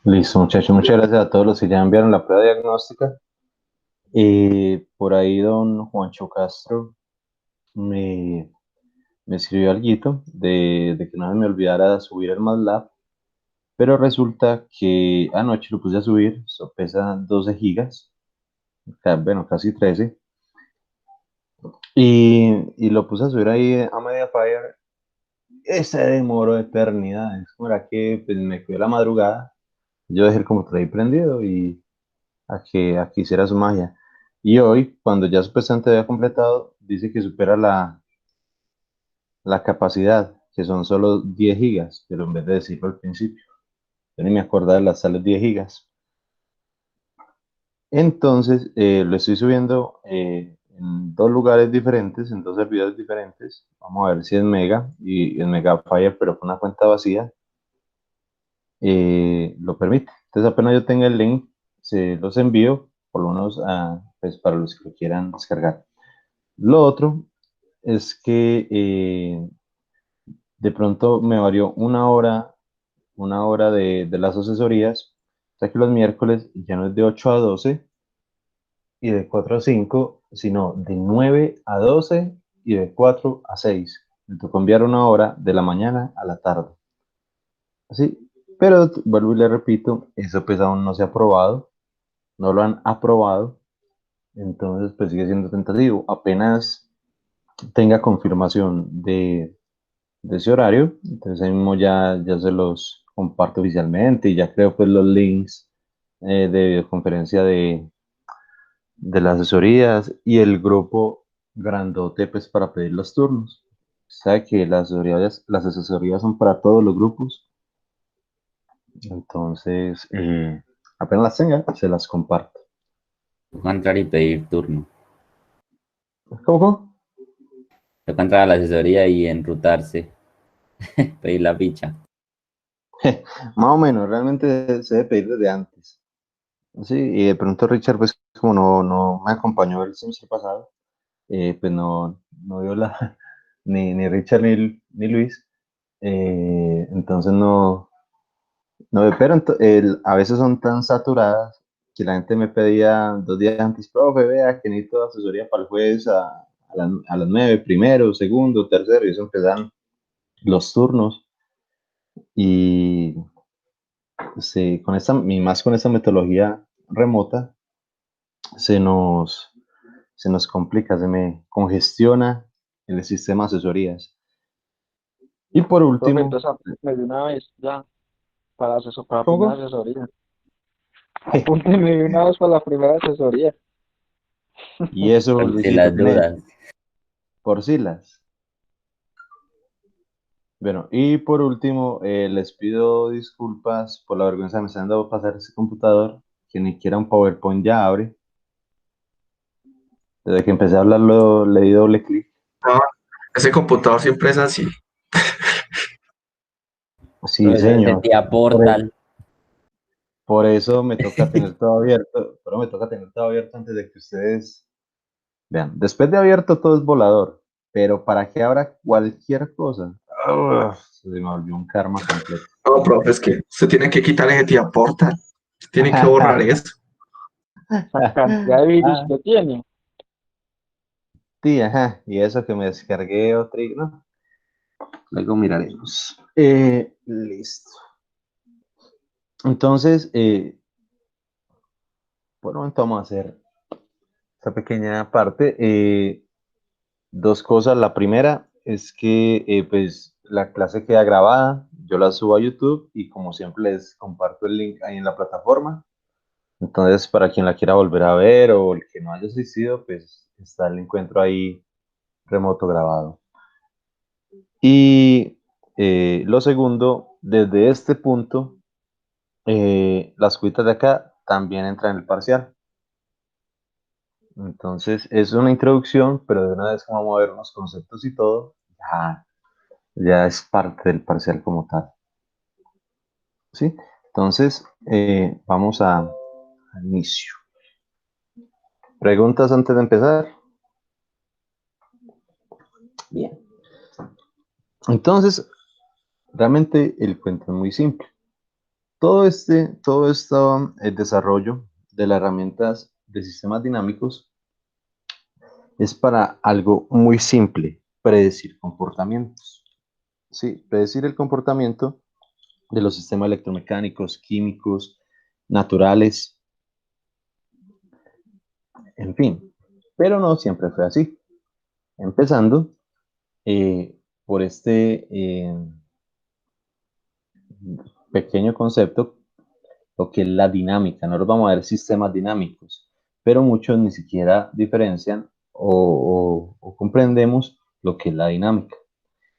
Listo, muchachos. Muchas gracias a todos los que ya enviaron la prueba diagnóstica. Por ahí don Juancho Castro me, me escribió algo de que no se me olvidara subir el MATLAB, pero resulta que anoche lo puse a subir, eso pesa 12 gigas, bueno, casi 13, y lo puse a subir ahí a Mediafire. Ese demoró eternidad, es como era que pues, me quedé la madrugada, yo dejé el computador ahí prendido y a que hiciera su magia. Y hoy, cuando ya supuestamente había completado, dice que supera la capacidad, que son solo 10 gigas, pero en vez de decirlo al principio, yo ni me acordaba de las tales 10 gigas. Entonces, lo estoy subiendo en dos lugares diferentes, en dos servidores diferentes. Vamos a ver si es Mega y en Megafire, pero con una cuenta vacía, lo permite. Entonces, apenas yo tenga el link, se los envío, por lo menos pues, para los que lo quieran descargar. Lo otro es que de pronto me varió una hora de las asesorías. O sea que los miércoles ya no es de 8 a 12 y de 4 a 5, sino de 9 a 12 y de 4 a 6. Me tocó enviar una hora de la mañana a la tarde. Así, pero vuelvo y le repito, eso pues aún no se ha aprobado, no lo han aprobado, entonces pues sigue siendo tentativo. Apenas tenga confirmación de ese horario. Entonces ahí mismo ya se los comparto oficialmente y ya creo pues los links de videoconferencia de las asesorías y el grupo grandote pues para pedir los turnos. Sabe que las asesorías son para todos los grupos, entonces apenas las tenga, se las comparto. Toca entrar y pedir turno. ¿Cómo? Toca entrar a la asesoría y enrutarse, pedir la ficha. Más o menos, realmente se debe pedir desde antes. Sí, y de pronto Richard, pues como no me acompañó el semestre pasado, pues no vio ni Richard ni Luis, entonces pero a veces son tan saturadas que la gente me pedía 2 días antes, profe, vea que necesito asesoría para el jueves a las 9, primero, segundo, tercero, y eso empiezan los turnos, y sí, y más con esta metodología remota, se nos, se nos complica, se me congestiona el sistema de asesorías. Y por Profe, último, entonces apúnteme de una vez ya para la primera ¿cómo? asesoría. Apúnteme de una vez para la primera asesoría. Y eso, Por si Luisito, las tiene dudas. por siglas. Bueno, y por último, les pido disculpas por la vergüenza que me está dando pasar ese computador, que ni siquiera un PowerPoint ya abre. Desde que empecé a hablarlo, le di doble clic. No, ese computador siempre es así. Sí, Profesor de señor. tía Por, e- Portal. por eso me toca tener todo abierto, pero me toca tener todo abierto antes de que ustedes vean. Después de abierto todo es volador, pero para que abra cualquier cosa, se me volvió un karma completo. No, profe, es que se tiene que quitar ese tía Portal. Tiene que borrar eso. Esa cantidad de virus Ah, que tiene. sí, ajá, y eso que me descargué otro, ¿no? Luego miraremos. Listo. Entonces, por un momento vamos a hacer esta pequeña parte. Dos cosas. La primera es que pues la clase queda grabada, yo la subo a YouTube y como siempre les comparto el link ahí en la plataforma. Entonces, para quien la quiera volver a ver o el que no haya asistido, pues está el encuentro ahí remoto grabado. Y lo segundo, desde este punto, las cuitas de acá también entran en el parcial. Entonces, es una introducción, pero de una vez que vamos a ver unos conceptos y todo, ya es parte del parcial como tal. ¿Sí? Entonces, vamos al inicio. ¿Preguntas antes de empezar? Bien. Entonces, realmente el cuento es muy simple. todo esto, el desarrollo de las herramientas de sistemas dinámicos es para algo muy simple, predecir comportamientos. Sí, predecir el comportamiento de los sistemas electromecánicos, químicos, naturales, en fin. Pero no siempre fue así. Empezando por pequeño concepto, lo que es la dinámica. No nos vamos a ver sistemas dinámicos, pero muchos ni siquiera diferencian o comprendemos lo que es la dinámica.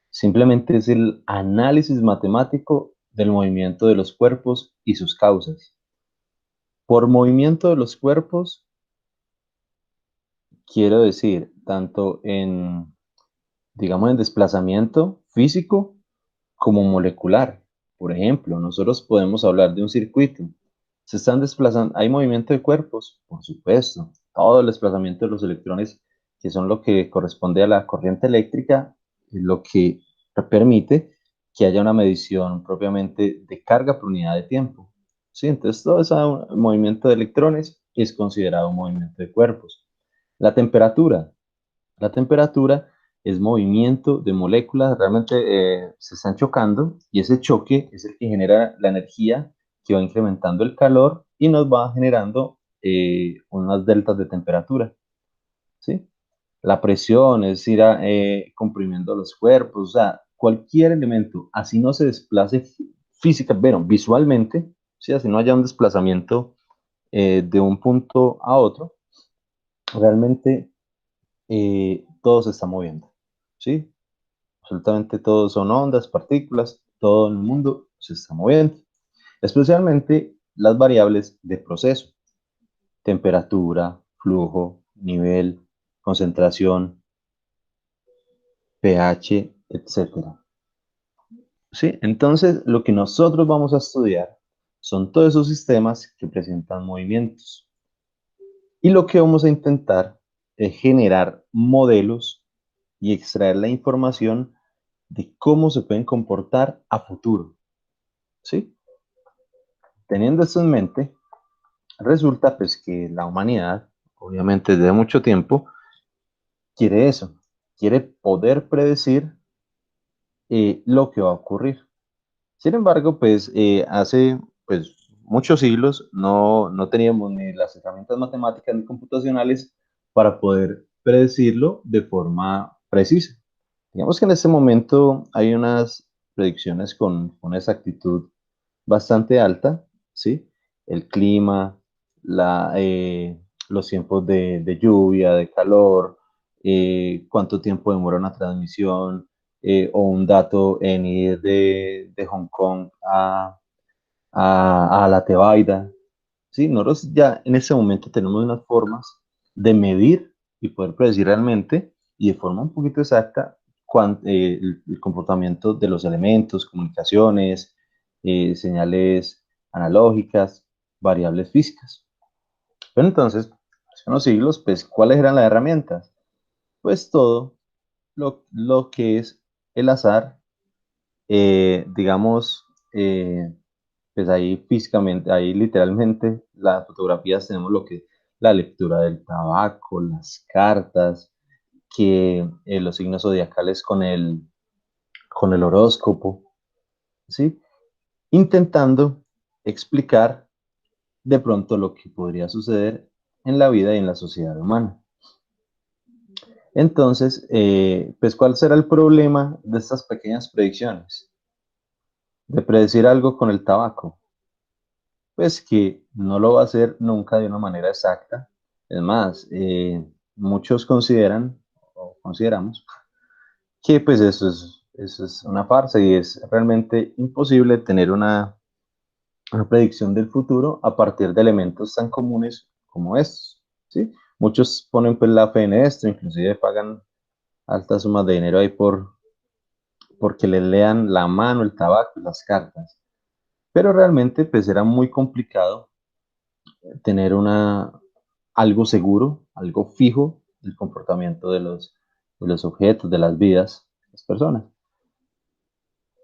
Simplemente es el análisis matemático del movimiento de los cuerpos y sus causas. Por movimiento de los cuerpos, quiero decir, tanto en, digamos, en desplazamiento físico como molecular. Por ejemplo, nosotros podemos hablar de un circuito. Se están desplazando, ¿hay movimiento de cuerpos? Por supuesto. Todo el desplazamiento de los electrones, que son lo que corresponde a la corriente eléctrica, es lo que permite que haya una medición propiamente de carga por unidad de tiempo. ¿Sí? Entonces, todo ese movimiento de electrones es considerado un movimiento de cuerpos. La temperatura. La temperatura es movimiento de moléculas, realmente se están chocando y ese choque es el que genera la energía que va incrementando el calor y nos va generando unas deltas de temperatura, ¿sí? La presión es ir comprimiendo los cuerpos, o sea, cualquier elemento, así no se desplace física, bueno, visualmente, ¿sí? Así no haya un desplazamiento de un punto a otro, realmente todo se está moviendo, ¿sí? Absolutamente todo son ondas, partículas, todo en el mundo se está moviendo, especialmente las variables de proceso, temperatura, flujo, nivel, concentración, pH, etcétera. ¿Sí? Entonces, lo que nosotros vamos a estudiar son todos esos sistemas que presentan movimientos. Y lo que vamos a intentar es generar modelos y extraer la información de cómo se pueden comportar a futuro. ¿Sí? Teniendo esto en mente, resulta pues que la humanidad, obviamente desde mucho tiempo, quiere eso, quiere poder predecir lo que va a ocurrir. Sin embargo, pues hace pues, muchos siglos no teníamos ni las herramientas matemáticas ni computacionales para poder predecirlo de forma precisa. Digamos que en este momento hay unas predicciones con una exactitud bastante alta, ¿sí? El clima, la, los tiempos de lluvia, de calor, cuánto tiempo demora una transmisión, o un dato en ir de Hong Kong a la Tebaida, ¿sí? Nosotros ya en ese momento tenemos unas formas de medir y poder predecir realmente y de forma un poquito exacta el comportamiento de los elementos, comunicaciones, señales analógicas, variables físicas. Pero entonces, hace unos siglos, pues, ¿cuáles eran las herramientas? Pues todo lo que es el azar, digamos, pues ahí físicamente, ahí literalmente, las fotografías tenemos lo que es la lectura del tabaco, las cartas, que los signos zodiacales con el horóscopo, ¿sí? Intentando explicar de pronto lo que podría suceder en la vida y en la sociedad humana. Entonces, pues, ¿cuál será el problema de estas pequeñas predicciones? De predecir algo con el tabaco. Pues que no lo va a hacer nunca de una manera exacta. Es más, muchos consideran o consideramos que pues eso es una farsa y es realmente imposible tener una predicción del futuro a partir de elementos tan comunes como estos, ¿sí? Muchos ponen pues la fe en esto, inclusive pagan altas sumas de dinero ahí porque les lean la mano, el tabaco y las cartas. Pero realmente pues era muy complicado tener algo seguro, algo fijo del comportamiento de los objetos, de las vidas, de las personas.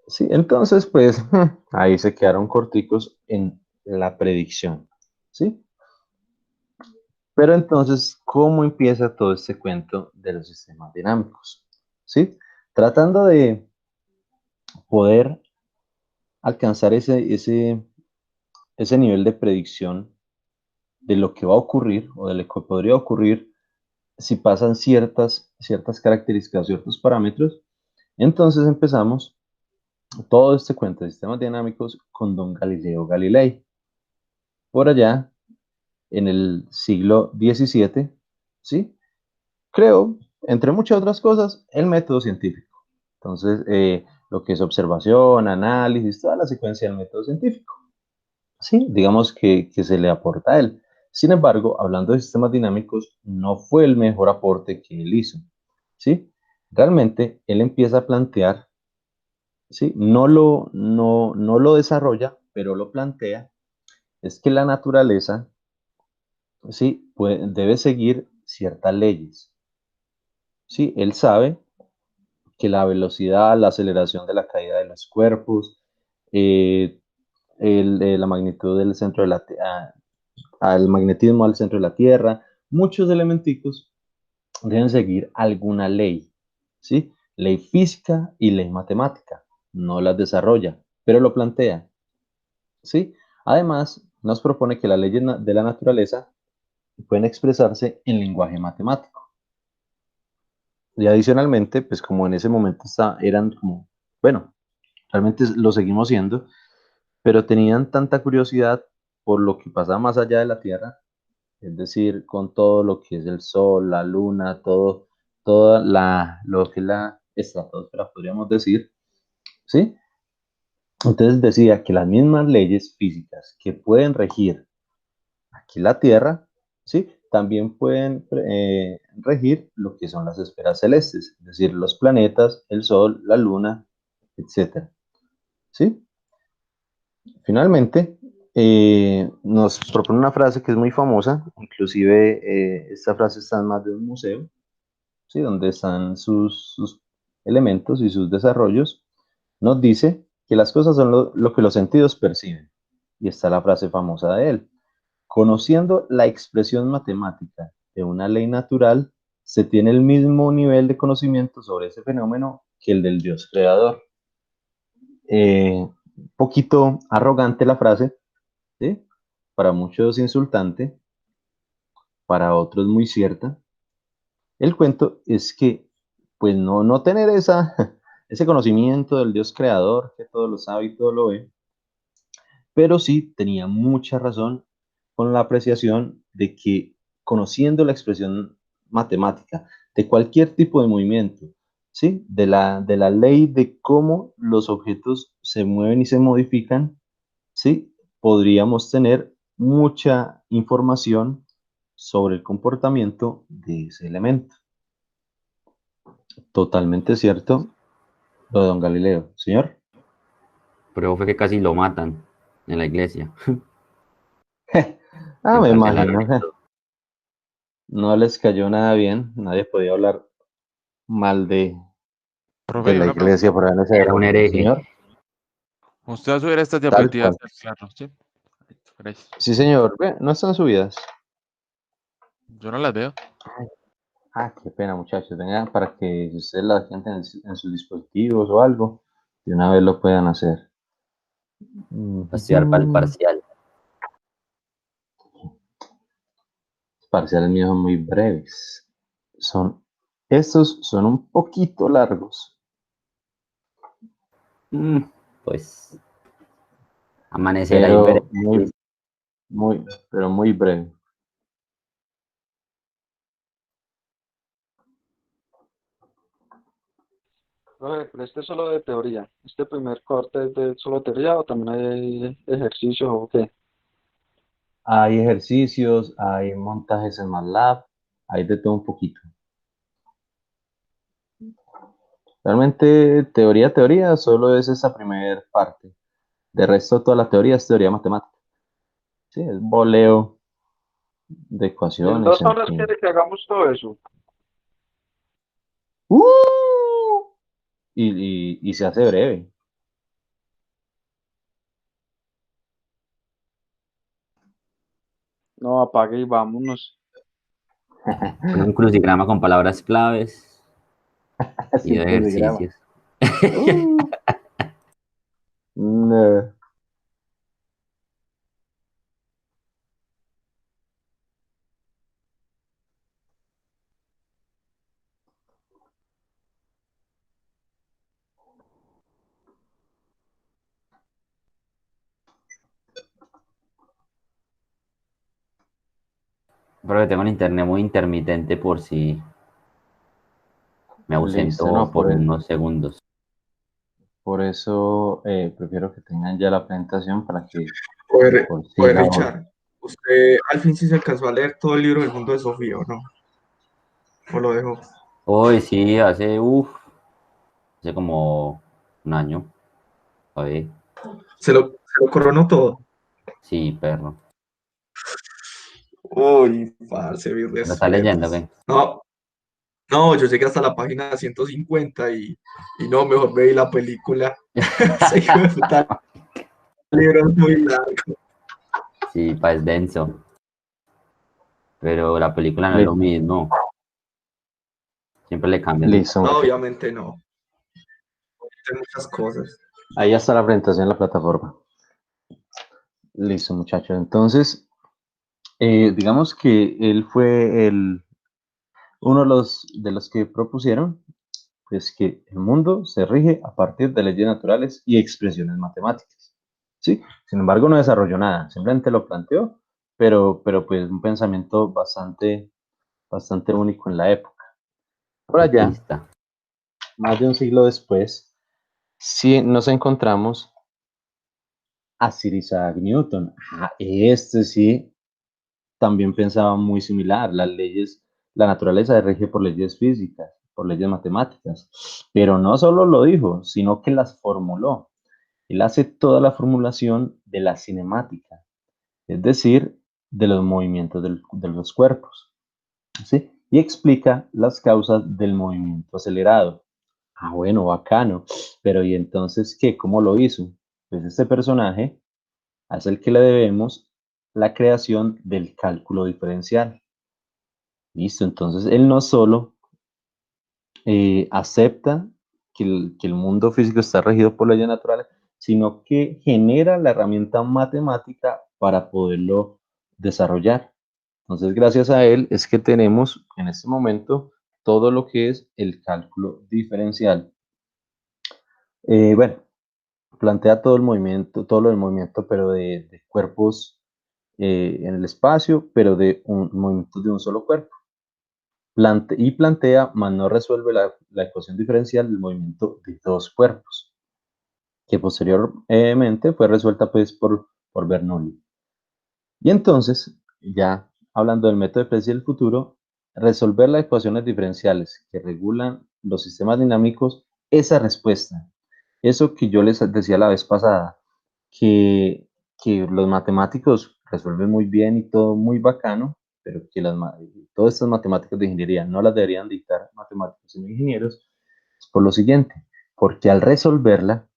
Sí, entonces, pues, ahí se quedaron corticos en la predicción, ¿sí? Pero entonces, ¿cómo empieza todo este cuento de los sistemas dinámicos? ¿Sí? Tratando de poder alcanzar ese nivel de predicción de lo que va a ocurrir o de lo que podría ocurrir si pasan ciertas características, ciertos parámetros. Entonces empezamos todo este cuento de sistemas dinámicos con don Galileo Galilei. Por allá, en el siglo XVII, ¿sí? Creo, entre muchas otras cosas, el método científico. Entonces, lo que es observación, análisis, toda la secuencia del método científico. Sí, digamos que se le aporta a él. Sin embargo, hablando de sistemas dinámicos, no fue el mejor aporte que él hizo. ¿Sí? Realmente, él empieza a plantear, ¿sí? No lo desarrolla, pero lo plantea, es que la naturaleza, ¿sí? Debe seguir ciertas leyes. ¿Sí? Él sabe que la velocidad, la aceleración de la caída de los cuerpos, eh, la magnitud del centro de al magnetismo al centro de la Tierra, muchos elementicos deben seguir alguna ley, ¿sí? Ley física y ley matemática. No las desarrolla, pero lo plantea, ¿sí? Además, nos propone que las leyes de la naturaleza pueden expresarse en lenguaje matemático. Y adicionalmente, pues como en ese momento eran como, bueno, realmente lo seguimos siendo, pero tenían tanta curiosidad por lo que pasaba más allá de la Tierra, es decir, con todo lo que es el Sol, la Luna, lo que es la estratosfera, podríamos decir, ¿sí? Entonces decía que las mismas leyes físicas que pueden regir aquí la Tierra, ¿sí? También pueden regir lo que son las esferas celestes, es decir, los planetas, el Sol, la Luna, etcétera, ¿sí? Finalmente, nos propone una frase que es muy famosa, inclusive esta frase está en más de un museo, ¿sí? Donde están sus elementos y sus desarrollos. Nos dice que las cosas son lo que los sentidos perciben. Y está la frase famosa de él. Conociendo la expresión matemática de una ley natural, se tiene el mismo nivel de conocimiento sobre ese fenómeno que el del Dios creador. Un poquito arrogante la frase, ¿sí? Para muchos insultante, para otros muy cierta. El cuento es que, pues no tener ese conocimiento del Dios creador, que todo lo sabe y todo lo ve, pero sí tenía mucha razón con la apreciación de que conociendo la expresión matemática de cualquier tipo de movimiento, ¿sí? De la ley de cómo los objetos se mueven y se modifican, ¿sí? Podríamos tener mucha información sobre el comportamiento de ese elemento. Totalmente cierto lo de don Galileo. Señor. Pero fue que casi lo matan en la iglesia. Me Encarcelaron imagino. y todo. No les cayó nada bien. Nadie podía hablar mal de Profe, la una pregunta. iglesia por ahí en esa Era un época. hereje. Señor. Usted va a subir estas Tal diapositivas cual. claro, ¿sí? Gracias. Sí, señor. Ve, no están subidas. Yo no las veo. Qué pena, muchachos. Vengan para que si ustedes las tienen en sus dispositivos o algo, de una vez lo puedan hacer. A estudiar para el Ujú. parcial. Parciales míos son muy breves. Estos son un poquito largos. Pues amanecerá y veré. Pero muy breve. Profe, pero este es solo de teoría. ¿Este primer corte es de solo teoría o también hay ejercicios o qué? Hay ejercicios, hay montajes en MATLAB, hay de todo un poquito. Realmente, teoría, solo es esa primera parte. De resto, toda la teoría es teoría matemática. Sí, es boleo de Y en ecuaciones, 2 en horas fin. quiere que hagamos todo eso. ¡Uh! Y se hace breve. No, apague y vámonos. Un crucigrama con palabras claves Así y el crucigrama. ejercicios. Uh, no. Pero que tengo un internet muy intermitente por si me Listo, ausento no, por unos segundos. por eso prefiero que tengan ya la presentación para que Oye, mejor oye, siga hoy. Richard, ¿usted al fin sí se alcanzó a leer todo el libro del mundo de Sofía o no? ¿O lo dejó? Hoy sí, hace como un año. A ver, Se lo coronó todo. sí, perro. Uy, parce, mis ¿Lo está leyendo, respetos. qué? No, no, yo llegué hasta la página 150 y no, mejor veí la película. Ese hijo de puta libro es muy largo. Sí, es denso. Pero la película no es lo Listo, mismo. Siempre le cambian de... listo, No, muchachos. obviamente no. Hay muchas cosas. Ahí ya está la presentación en la plataforma. Listo, muchachos. Entonces, digamos que él fue uno de los que propusieron pues, que el mundo se rige a partir de leyes naturales y expresiones matemáticas. ¿Sí? Sin embargo, no desarrolló nada, simplemente lo planteó, pero pues un pensamiento bastante único en la época. Por allá, Futurista. más de un siglo después, sí nos encontramos a Sir Isaac Newton. Este sí también pensaba muy similar. La naturaleza se rige por leyes físicas, por leyes matemáticas. Pero no solo lo dijo, sino que las formuló. Él hace toda la formulación de la cinemática, es decir, de los movimientos de los cuerpos. ¿Sí? Y explica las causas del movimiento acelerado. Bueno, bacano. Pero ¿y entonces qué? ¿Cómo lo hizo? Pues este personaje es el que le debemos la creación del cálculo diferencial. Listo, entonces él no solo acepta que el mundo físico está regido por leyes naturales, sino que genera la herramienta matemática para poderlo desarrollar. Entonces, gracias a él es que tenemos en este momento todo lo que es el cálculo diferencial. Bueno, plantea todo el movimiento, todo lo del movimiento, pero de cuerpos en el espacio, pero de un movimiento de un solo cuerpo. Y plantea, mas no resuelve la ecuación diferencial del movimiento de dos cuerpos, que posteriormente fue resuelta pues por Bernoulli. Y entonces, ya hablando del método de predecir el futuro, resolver las ecuaciones diferenciales que regulan los sistemas dinámicos, esa respuesta, eso que yo les decía la vez pasada, que, que los matemáticos resuelven muy bien y todo muy bacano, pero que todas estas matemáticas de ingeniería no las deberían dictar matemáticos sino ingenieros, es por lo siguiente, porque al resolverla,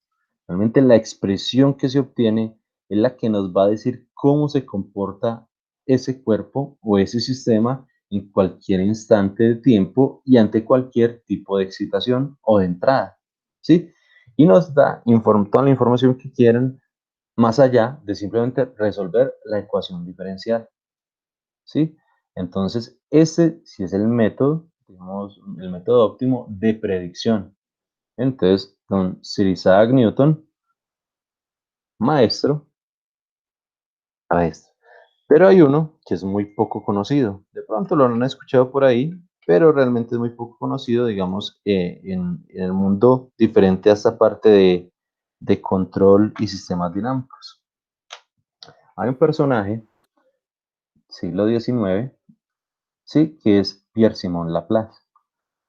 realmente la expresión que se obtiene es la que nos va a decir cómo se comporta ese cuerpo o ese sistema en cualquier instante de tiempo y ante cualquier tipo de excitación o de entrada, ¿sí? Y nos da toda la información que quieran más allá de simplemente resolver la ecuación diferencial, ¿sí? Entonces, ese sí es el método, digamos, el método óptimo de predicción. Entonces, don Sir Isaac Newton, maestro, maestro. Pero hay uno que es muy poco conocido. De pronto lo han escuchado por ahí, pero realmente es muy poco conocido, digamos, en el mundo diferente a esta parte de control y sistemas dinámicos. Hay un personaje, siglo XIX, sí, que es Pierre-Simon Laplace.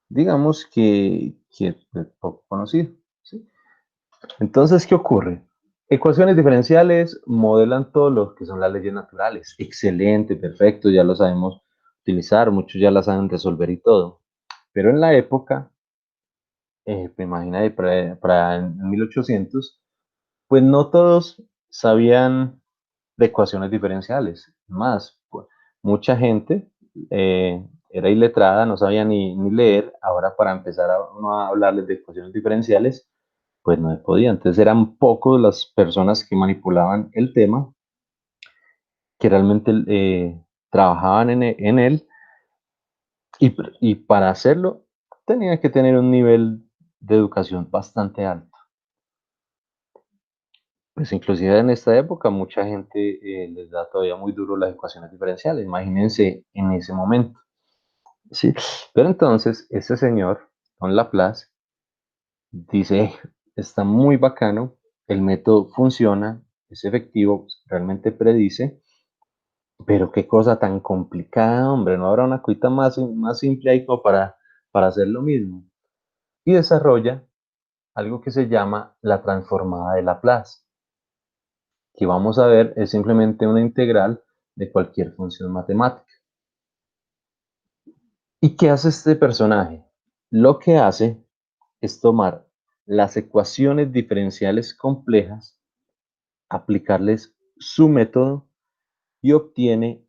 Digamos que es poco conocido, ¿sí? Entonces, ¿qué ocurre? Ecuaciones diferenciales modelan todo lo que son las leyes naturales. Excelente, perfecto, ya lo sabemos utilizar, muchos ya las saben resolver y todo. Pero en la época, pues imagínate, para en 1800, pues no todos sabían de ecuaciones diferenciales. Más, mucha gente era iletrada, no sabía ni leer. Ahora para empezar uno a hablarles de ecuaciones diferenciales, pues no se podía. Entonces eran pocos las personas que manipulaban el tema, que realmente trabajaban en él, y para hacerlo tenía que tener un nivel de educación bastante alto. Pues inclusive en esta época mucha gente les da todavía muy duro las ecuaciones diferenciales, imagínense en ese momento, ¿sí? Pero entonces este señor, Don Laplace, dice, está muy bacano, el método funciona, es efectivo, realmente predice, pero qué cosa tan complicada, hombre, no habrá una cosita más simple ahí como para hacer lo mismo. Y desarrolla algo que se llama la transformada de Laplace, que vamos a ver es simplemente una integral de cualquier función matemática. ¿Y qué hace este personaje? Lo que hace es tomar las ecuaciones diferenciales complejas, aplicarles su método y obtiene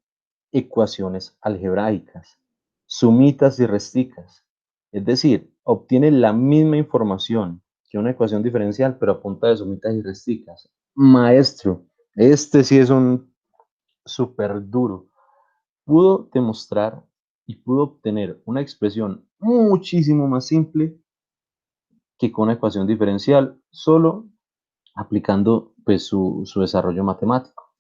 ecuaciones algebraicas, sumitas y resticas. Es decir, obtiene la misma información que una ecuación diferencial, pero a punta de sumitas y resticas. Maestro, este sí es un súper duro. Pudo demostrar y pudo obtener una expresión muchísimo más simple que con una ecuación diferencial, solo aplicando pues, su desarrollo matemático.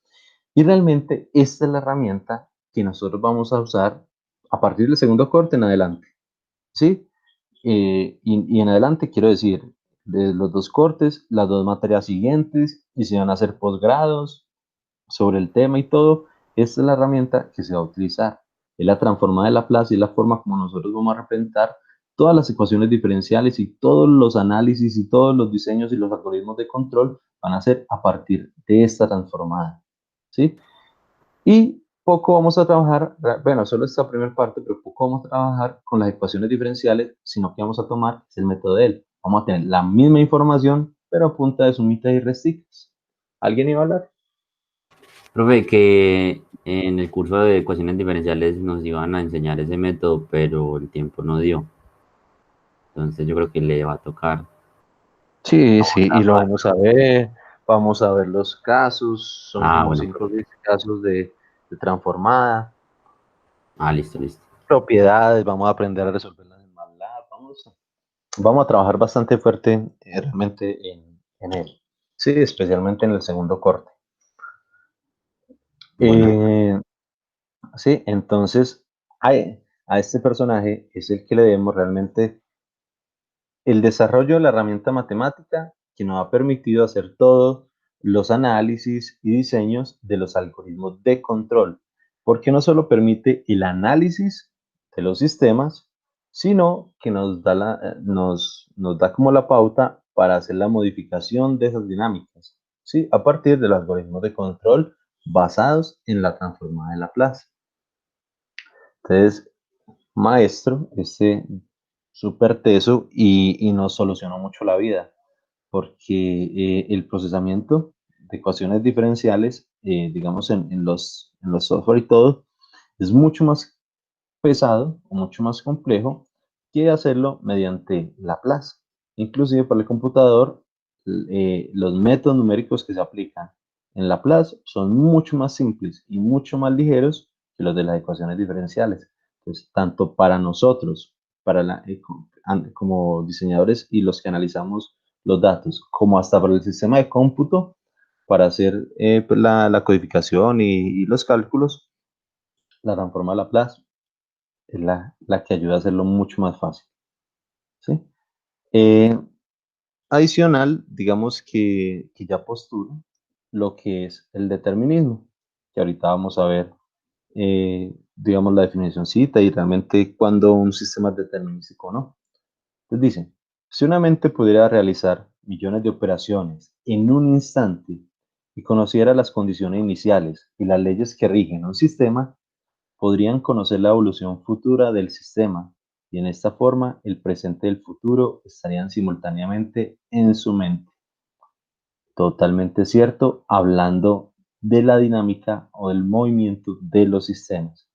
Y realmente esta es la herramienta que nosotros vamos a usar a partir del segundo corte en adelante, ¿sí? Y en adelante quiero decir, de los dos cortes, las dos materias siguientes, y se van a hacer posgrados sobre el tema y todo. Esta es la herramienta que se va a utilizar. Es la transformada de Laplace y es la forma como nosotros vamos a representar todas las ecuaciones diferenciales, y todos los análisis y todos los diseños y los algoritmos de control van a ser a partir de esta transformada, ¿sí? Y poco vamos a trabajar, bueno, solo esta primera parte, pero poco vamos a trabajar con las ecuaciones diferenciales, sino que vamos a tomar el método de él. Vamos a tener la misma información, pero a punta de sumitas y resticas. ¿Alguien iba a hablar? Profe, que en el curso de ecuaciones diferenciales nos iban a enseñar ese método, pero el tiempo no dio. Entonces yo creo que le va a tocar. Sí, sí, y lo vamos a ver los casos, son Ah, como bueno, 5 o profe. 10 casos de transformada, Ah, listo, listo. propiedades, vamos a aprender a resolverlas en MATLAB, vamos a trabajar bastante fuerte realmente en él, sí, especialmente en el segundo corte. Bueno, Eh, sí, entonces a este personaje es el que le debemos realmente el desarrollo de la herramienta matemática que nos ha permitido hacer todos los análisis y diseños de los algoritmos de control, porque no solo permite el análisis de los sistemas, sino que nos da como la pauta para hacer la modificación de esas dinámicas, ¿sí? A partir de los algoritmos de control basados en la transformada de Laplace. Entonces, maestro, súper teso, y nos solucionó mucho la vida, porque el procesamiento de ecuaciones diferenciales, digamos, en los software y todo, es mucho más pesado o mucho más complejo que hacerlo mediante Laplace. Inclusive para el computador, los métodos numéricos que se aplican en Laplace son mucho más simples y mucho más ligeros que los de las ecuaciones diferenciales. Entonces, tanto para nosotros, como diseñadores y los que analizamos los datos, como hasta para el sistema de cómputo, para hacer pues, la codificación y los cálculos, la transforma Laplace es la que ayuda a hacerlo mucho más fácil, ¿sí? Eh, Adicional, digamos que ya postula lo que es el determinismo, que ahorita vamos a ver, digamos, la definicióncita y realmente cuando un sistema es determinístico o no. Entonces dice, si una mente pudiera realizar millones de operaciones en un instante y conociera las condiciones iniciales y las leyes que rigen un sistema, podrían conocer la evolución futura del sistema, y en esta forma el presente y el futuro estarían simultáneamente en su mente. Totalmente cierto, hablando de la dinámica o del movimiento de los sistemas.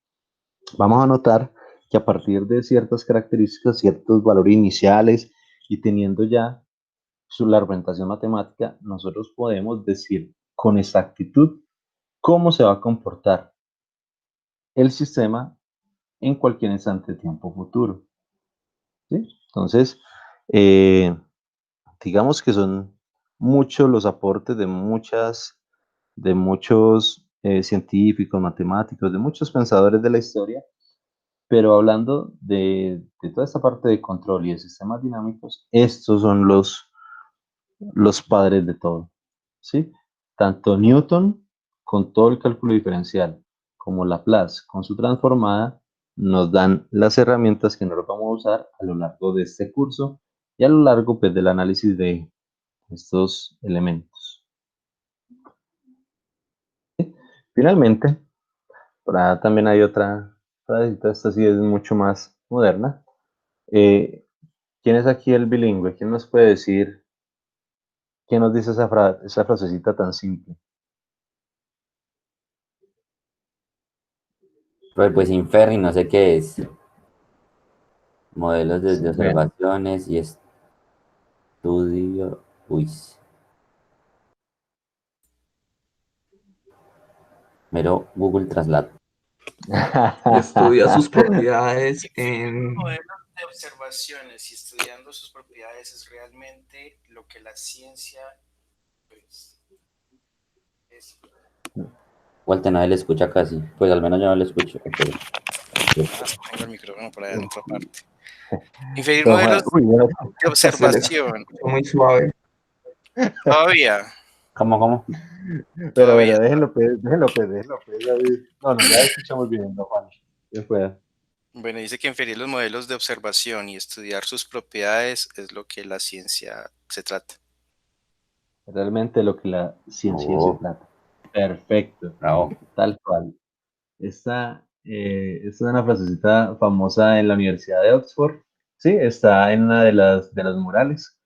Vamos a notar que a partir de ciertas características, ciertos valores iniciales y teniendo ya la argumentación matemática, nosotros podemos decir con exactitud cómo se va a comportar el sistema en cualquier instante de tiempo futuro. ¿Sí? Entonces, digamos que son muchos los aportes de muchos científicos, matemáticos, de muchos pensadores de la historia, pero hablando de toda esta parte de control y de sistemas dinámicos, estos son los padres de todo, ¿sí? Tanto Newton con todo el cálculo diferencial, como Laplace con su transformada, nos dan las herramientas que nosotros vamos a usar a lo largo de este curso y a lo largo pues, del análisis de estos elementos. Finalmente, por ahí también hay otra frasecita, esta sí es mucho más moderna. ¿Quién es aquí el bilingüe? ¿Quién nos puede decir, quién nos dice esa frasecita tan simple? Pues Inferri, no sé qué es. Modelos de Sí, vean. observaciones y estudio. Uy, mero Google Translate. Y estudia sus propiedades en... Modelos de observaciones y estudiando sus propiedades es realmente lo que la ciencia pues, es. Walter nadie le escucha casi. Pues al menos yo no le escucho. Pero... Pongo el micrófono por allá en otra parte. Inferir Uy, modelos bueno, de Se le observación. escucha muy suave. Todavía, ¿Cómo? pero todavía. déjenlo, pues, David. No, ya escuchamos bien, no, Juan. Bien pueda. Bueno, dice que inferir los modelos de observación y estudiar sus propiedades es lo que la ciencia se trata. Realmente lo que la ciencia se Oh, trata. Perfecto, bravo. tal cual. Esta es una frasecita famosa en la Universidad de Oxford. Sí, está en una de las murales.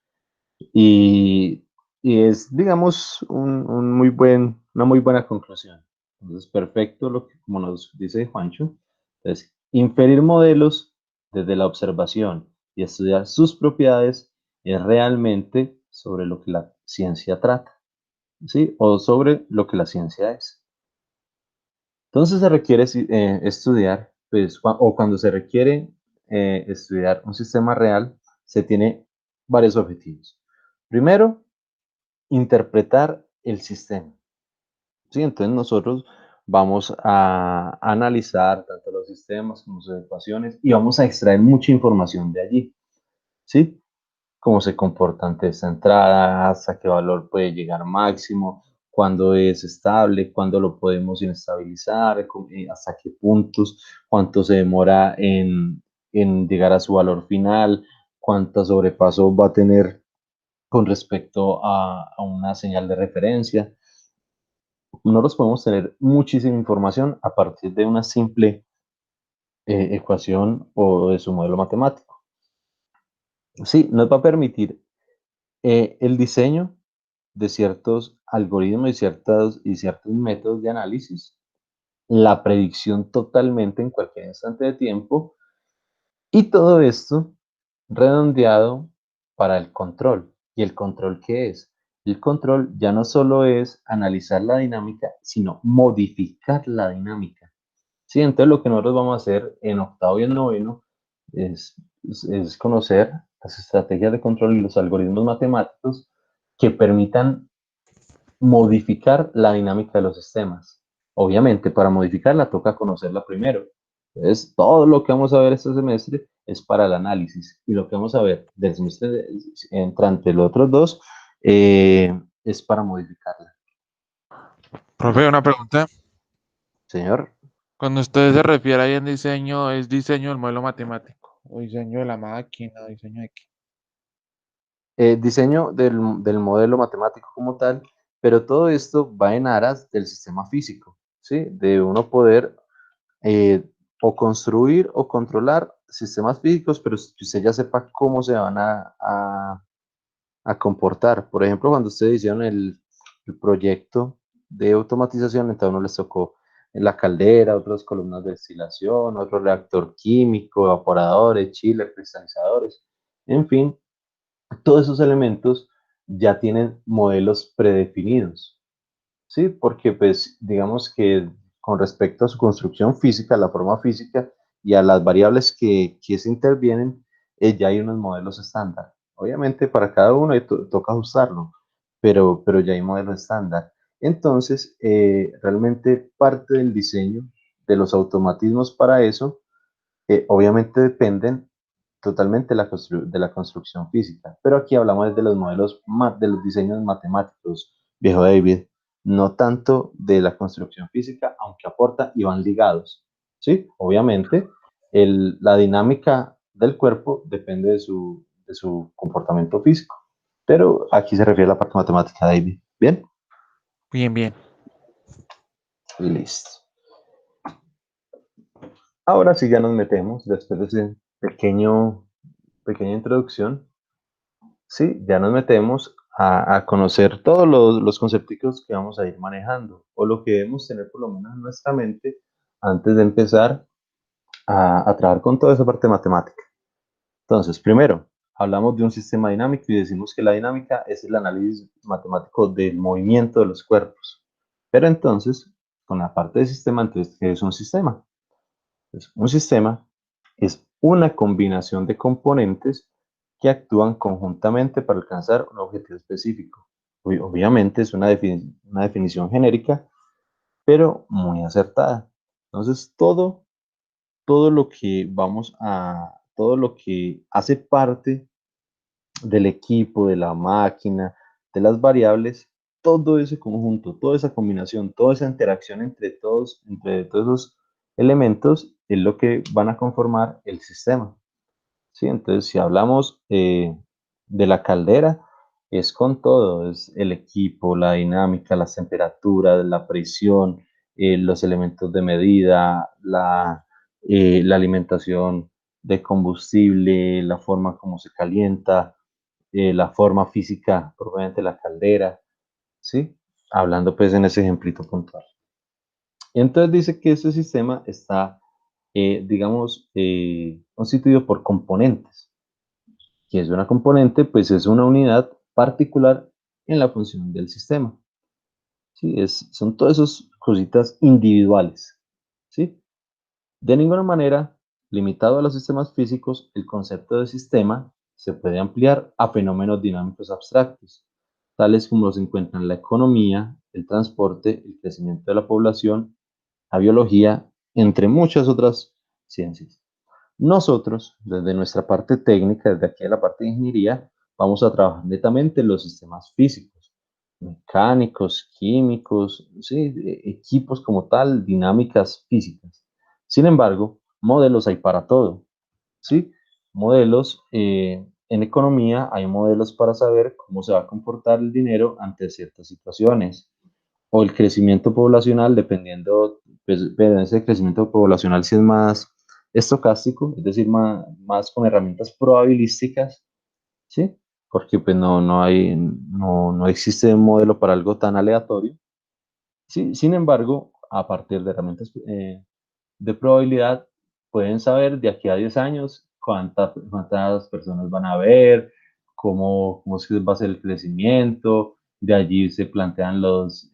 Y, y es, digamos, una muy buena conclusión. Entonces, perfecto lo que, como nos dice Juancho. Entonces, inferir modelos desde la observación y estudiar sus propiedades es realmente sobre lo que la ciencia trata, ¿sí? O sobre lo que la ciencia es. Entonces se requiere estudiar, pues, o cuando se requiere estudiar un sistema real, se tiene varios objetivos. Primero, interpretar el sistema. ¿Sí? Entonces nosotros vamos a analizar tanto los sistemas como sus ecuaciones y vamos a extraer mucha información de allí. ¿Sí? Cómo se comporta ante esta entrada, hasta qué valor puede llegar máximo, cuándo es estable, cuándo lo podemos inestabilizar, hasta qué puntos, cuánto se demora en llegar a su valor final, cuánto sobrepaso va a tener con respecto a una señal de referencia. Nosotros podemos tener muchísima información a partir de una simple ecuación o de su modelo matemático. Sí, nos va a permitir el diseño de ciertos algoritmos y ciertos métodos de análisis, la predicción totalmente en cualquier instante de tiempo y todo esto redondeado para el control. ¿Y el control qué es? El control ya no solo es analizar la dinámica, sino modificar la dinámica. Sí, entonces lo que nosotros vamos a hacer en octavo y en noveno es conocer las estrategias de control y los algoritmos matemáticos que permitan modificar la dinámica de los sistemas. Obviamente, para modificarla toca conocerla primero. Entonces, todo lo que vamos a ver este semestre es para el análisis y lo que vamos a ver del semestre entrante, los otros dos, es para modificarla. Profe, una pregunta. Señor, Cuando usted se refiere ahí en diseño, ¿es diseño del modelo matemático? ¿O diseño de la máquina? ¿O diseño de qué? diseño del modelo matemático como tal, pero todo esto va en aras del sistema físico, ¿sí? De uno poder o construir o controlar sistemas físicos, pero que usted ya sepa cómo se van a comportar. Por ejemplo, cuando ustedes hicieron el proyecto de automatización, entonces a uno les tocó la caldera, otras columnas de destilación, otro reactor químico, evaporadores, chiller, cristalizadores, en fin, todos esos elementos ya tienen modelos predefinidos, ¿sí? Porque pues digamos que con respecto a su construcción física, la forma física y a las variables que se intervienen, ya hay unos modelos estándar. Obviamente para cada uno toca ajustarlo, pero ya hay modelos estándar. Entonces, realmente parte del diseño de los automatismos para eso, obviamente dependen totalmente de la construcción física, pero aquí hablamos de los modelos, de los diseños matemáticos, viejo David, no tanto de la construcción física, aunque aporta y van ligados, ¿sí? Obviamente, la dinámica del cuerpo depende de su comportamiento físico, pero aquí se refiere a la parte matemática, David. ¿Bien? Bien, bien. Y listo. Ahora sí ya nos metemos, después de ese pequeña introducción, sí, ya nos metemos a conocer todos los conceptos que vamos a ir manejando o lo que debemos tener por lo menos en nuestra mente antes de empezar a trabajar con toda esa parte matemática. Entonces, primero, hablamos de un sistema dinámico y decimos que la dinámica es el análisis matemático del movimiento de los cuerpos. Pero entonces, con la parte del sistema, entonces, ¿qué es un sistema? Pues, un sistema es una combinación de componentes que actúan conjuntamente para alcanzar un objetivo específico. Obviamente es una definición genérica, pero muy acertada. Entonces, todo lo que todo lo que hace parte del equipo, de la máquina, de las variables, todo ese conjunto, toda esa combinación, toda esa interacción entre todos esos elementos es lo que van a conformar el sistema. ¿Sí? Entonces, si hablamos de la caldera, es con todo, es el equipo, la dinámica, las temperaturas, la presión, los elementos de medida, la alimentación de combustible, la forma como se calienta, la forma física propiamente de la caldera, ¿sí? Hablando pues en ese ejemplito puntual. Y entonces dice que este sistema está, digamos, constituido por componentes. Que es una componente? Pues es una unidad particular en la función del sistema. ¿Sí? Son todas esas cositas individuales. ¿Sí? De ninguna manera, limitado a los sistemas físicos, el concepto de sistema se puede ampliar a fenómenos dinámicos abstractos, tales como se encuentran la economía, el transporte, el crecimiento de la población, la biología, entre muchas otras ciencias. Nosotros, desde nuestra parte técnica, desde aquí de la parte de ingeniería, vamos a trabajar netamente en los sistemas físicos, mecánicos, químicos, ¿sí? Equipos como tal, dinámicas físicas. Sin embargo, modelos hay para todo, ¿sí? Modelos, en economía hay modelos para saber cómo se va a comportar el dinero ante ciertas situaciones o el crecimiento poblacional, dependiendo, pues, pero ese crecimiento poblacional sí es más estocástico, es decir, más con herramientas probabilísticas, ¿sí? Porque pues no existe un modelo para algo tan aleatorio. Sí, sin embargo, a partir de herramientas de probabilidad, pueden saber de aquí a 10 años cuántas personas van a haber, cómo es que va a ser el crecimiento. De allí se plantean los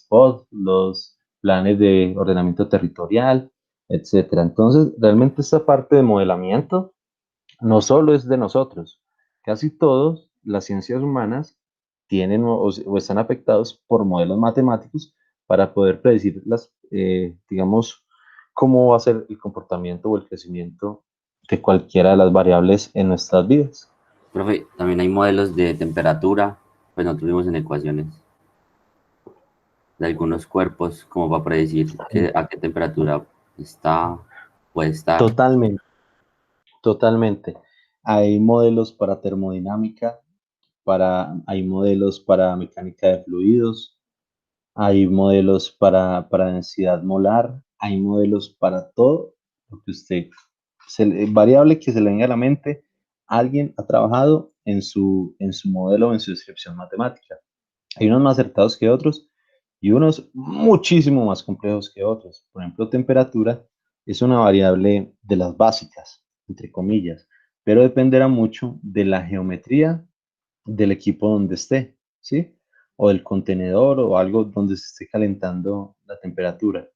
POD, los planes de ordenamiento territorial, etcétera. Entonces, realmente esta parte de modelamiento no solo es de nosotros, casi todas las ciencias humanas tienen o están afectados por modelos matemáticos para poder predecir digamos, cómo va a ser el comportamiento o el crecimiento de cualquiera de las variables en nuestras vidas. Profe, también hay modelos de temperatura, pues no tuvimos en ecuaciones de algunos cuerpos como para predecir a qué temperatura puede estar. Totalmente, totalmente. Hay modelos para termodinámica, hay modelos para mecánica de fluidos, hay modelos para densidad molar, hay modelos para todo lo que variable que se le venga a la mente, alguien ha trabajado en su modelo o en su descripción matemática. Hay unos más acertados que otros, y unos muchísimo más complejos que otros. Por ejemplo, temperatura es una variable de las básicas, entre comillas, pero dependerá mucho de la geometría del equipo donde esté, ¿sí? O del contenedor o algo donde se esté calentando la temperatura,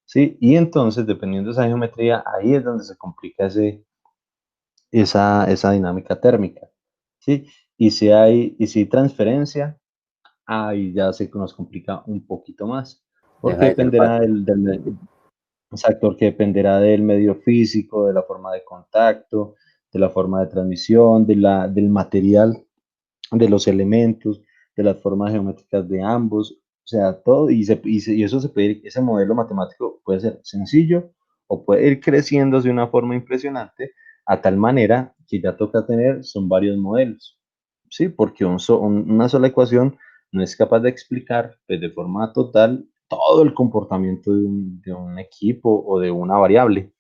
¿sí? Y entonces, dependiendo de esa geometría, ahí es donde se complica esa dinámica térmica, ¿sí? Y si hay transferencia, ahí ya se nos complica un poquito más, Deja porque de ser dependerá fácil. exacto, porque dependerá del medio físico, de la forma de contacto, de la forma de transmisión, del material, de los elementos, de las formas geométricas de ambos, o sea, todo, y eso se puede ese modelo matemático puede ser sencillo o puede ir creciendo de una forma impresionante, a tal manera que ya toca tener, son varios modelos, ¿sí? Porque una sola ecuación no es capaz de explicar, pues, de forma total todo el comportamiento de un equipo o de una variable,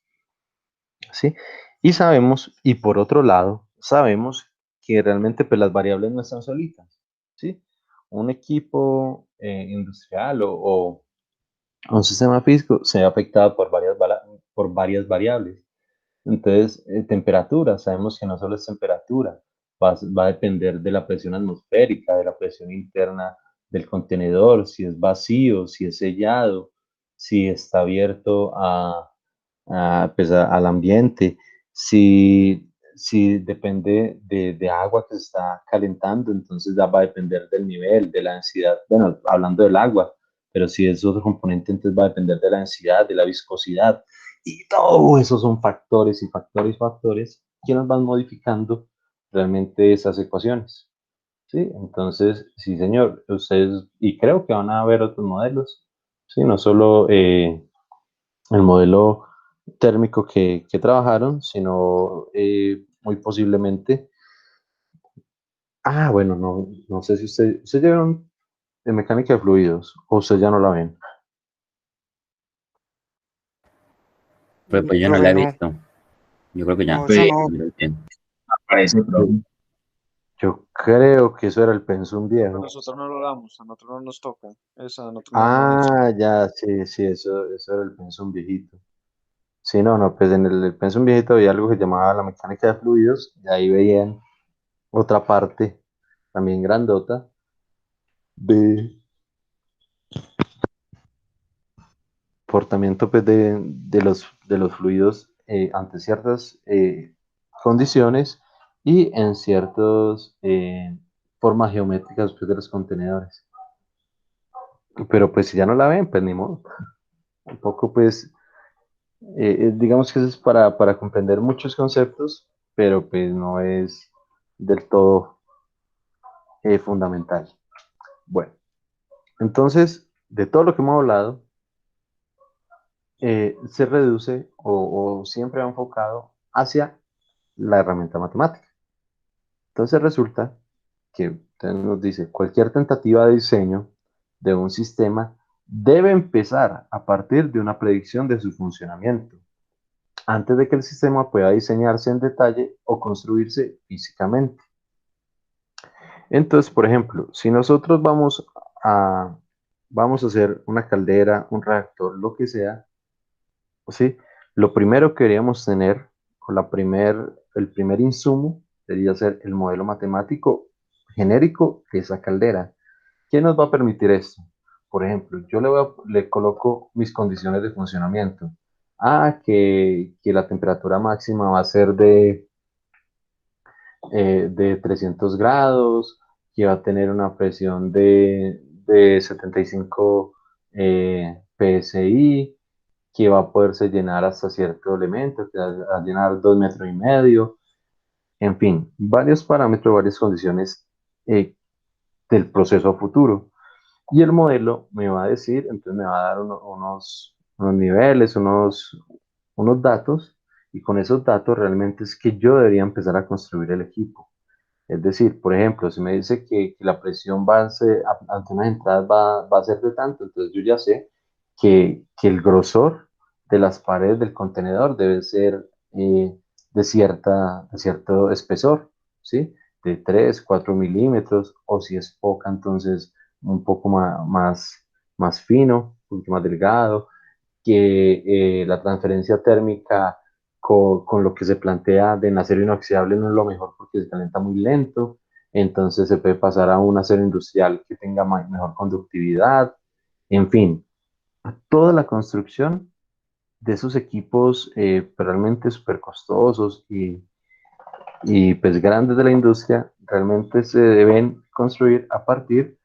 ¿sí? Y sabemos, y por otro lado, sabemos que realmente, pues, las variables no están solitas, ¿sí? Un equipo industrial o un sistema físico se ve afectado por varias variables. Entonces, temperatura, sabemos que no solo es temperatura, va a depender de la presión atmosférica, de la presión interna del contenedor, si es vacío, si es sellado, si está abierto pues, al ambiente, si depende de agua que se está calentando, entonces ya va a depender del nivel, de la densidad, bueno, hablando del agua, pero si es otro componente, entonces va a depender de la densidad, de la viscosidad, y todo eso son factores y factores y factores que nos van modificando realmente esas ecuaciones. Sí, entonces, sí, señor, ustedes, y creo que van a haber otros modelos, sí, no solo el modelo térmico que trabajaron, sino muy posiblemente, bueno, no sé si ustedes ya vieron de mecánica de fluidos, o ustedes ya no la ven. Pero pues yo no la Profe, he no, visto. Yo creo que ya. no, esa Pues, no. parece, profe. Yo creo que eso era el pensum Pero viejo. nosotros no lo damos, a nosotros no nos toca. Esa, a nosotros no nos dan eso. Ya, sí, sí, eso era el pensum viejito. Sí, no, pues en el pensum viejito había algo que llamaba la mecánica de fluidos, y ahí veían otra parte también grandota de comportamiento, pues, de los fluidos ante ciertas condiciones y en ciertas formas geométricas, pues, de los contenedores. Pero pues si ya no la ven, pues ni modo. Un poco, pues, digamos que eso es para comprender muchos conceptos, pero pues no es del todo fundamental. Bueno, entonces, de todo lo que hemos hablado, se reduce o siempre va enfocado hacia la herramienta matemática. Entonces resulta que usted nos dice, cualquier tentativa de diseño de un sistema debe empezar a partir de una predicción de su funcionamiento, antes de que el sistema pueda diseñarse en detalle o construirse físicamente. Entonces, por ejemplo, si nosotros a, vamos a hacer una caldera, un reactor, lo que sea, ¿sí? Lo primero que deberíamos tener, o el primer insumo, debería ser el modelo matemático genérico de esa caldera. ¿Qué nos va a permitir esto? Por ejemplo, yo le coloco mis condiciones de funcionamiento. Que la temperatura máxima va a ser de 300 grados, que va a tener una presión de 75 PSI, que va a poderse llenar hasta cierto elemento, que va a llenar 2,5 metros, en fin, varios parámetros, varias condiciones eh, del proceso futuro. Y el modelo me va a decir, entonces me va a dar unos niveles, unos datos, y con esos datos realmente es que yo debería empezar a construir el equipo. Es decir, por ejemplo, si me dice que la presión ante unas entradas va a ser de tanto, entonces yo ya sé que el grosor de las paredes del contenedor debe ser de cierto espesor, ¿sí? De 3 4 milímetros, o si es poca, entonces un poco más más fino, un poquito más delgado, que la transferencia térmica con lo que se plantea de en acero inoxidable no es lo mejor porque se calienta muy lento, entonces se puede pasar a un acero industrial que tenga mejor conductividad, en fin, a toda la construcción de esos equipos realmente súper costosos y pues grandes de la industria, realmente se deben construir a partir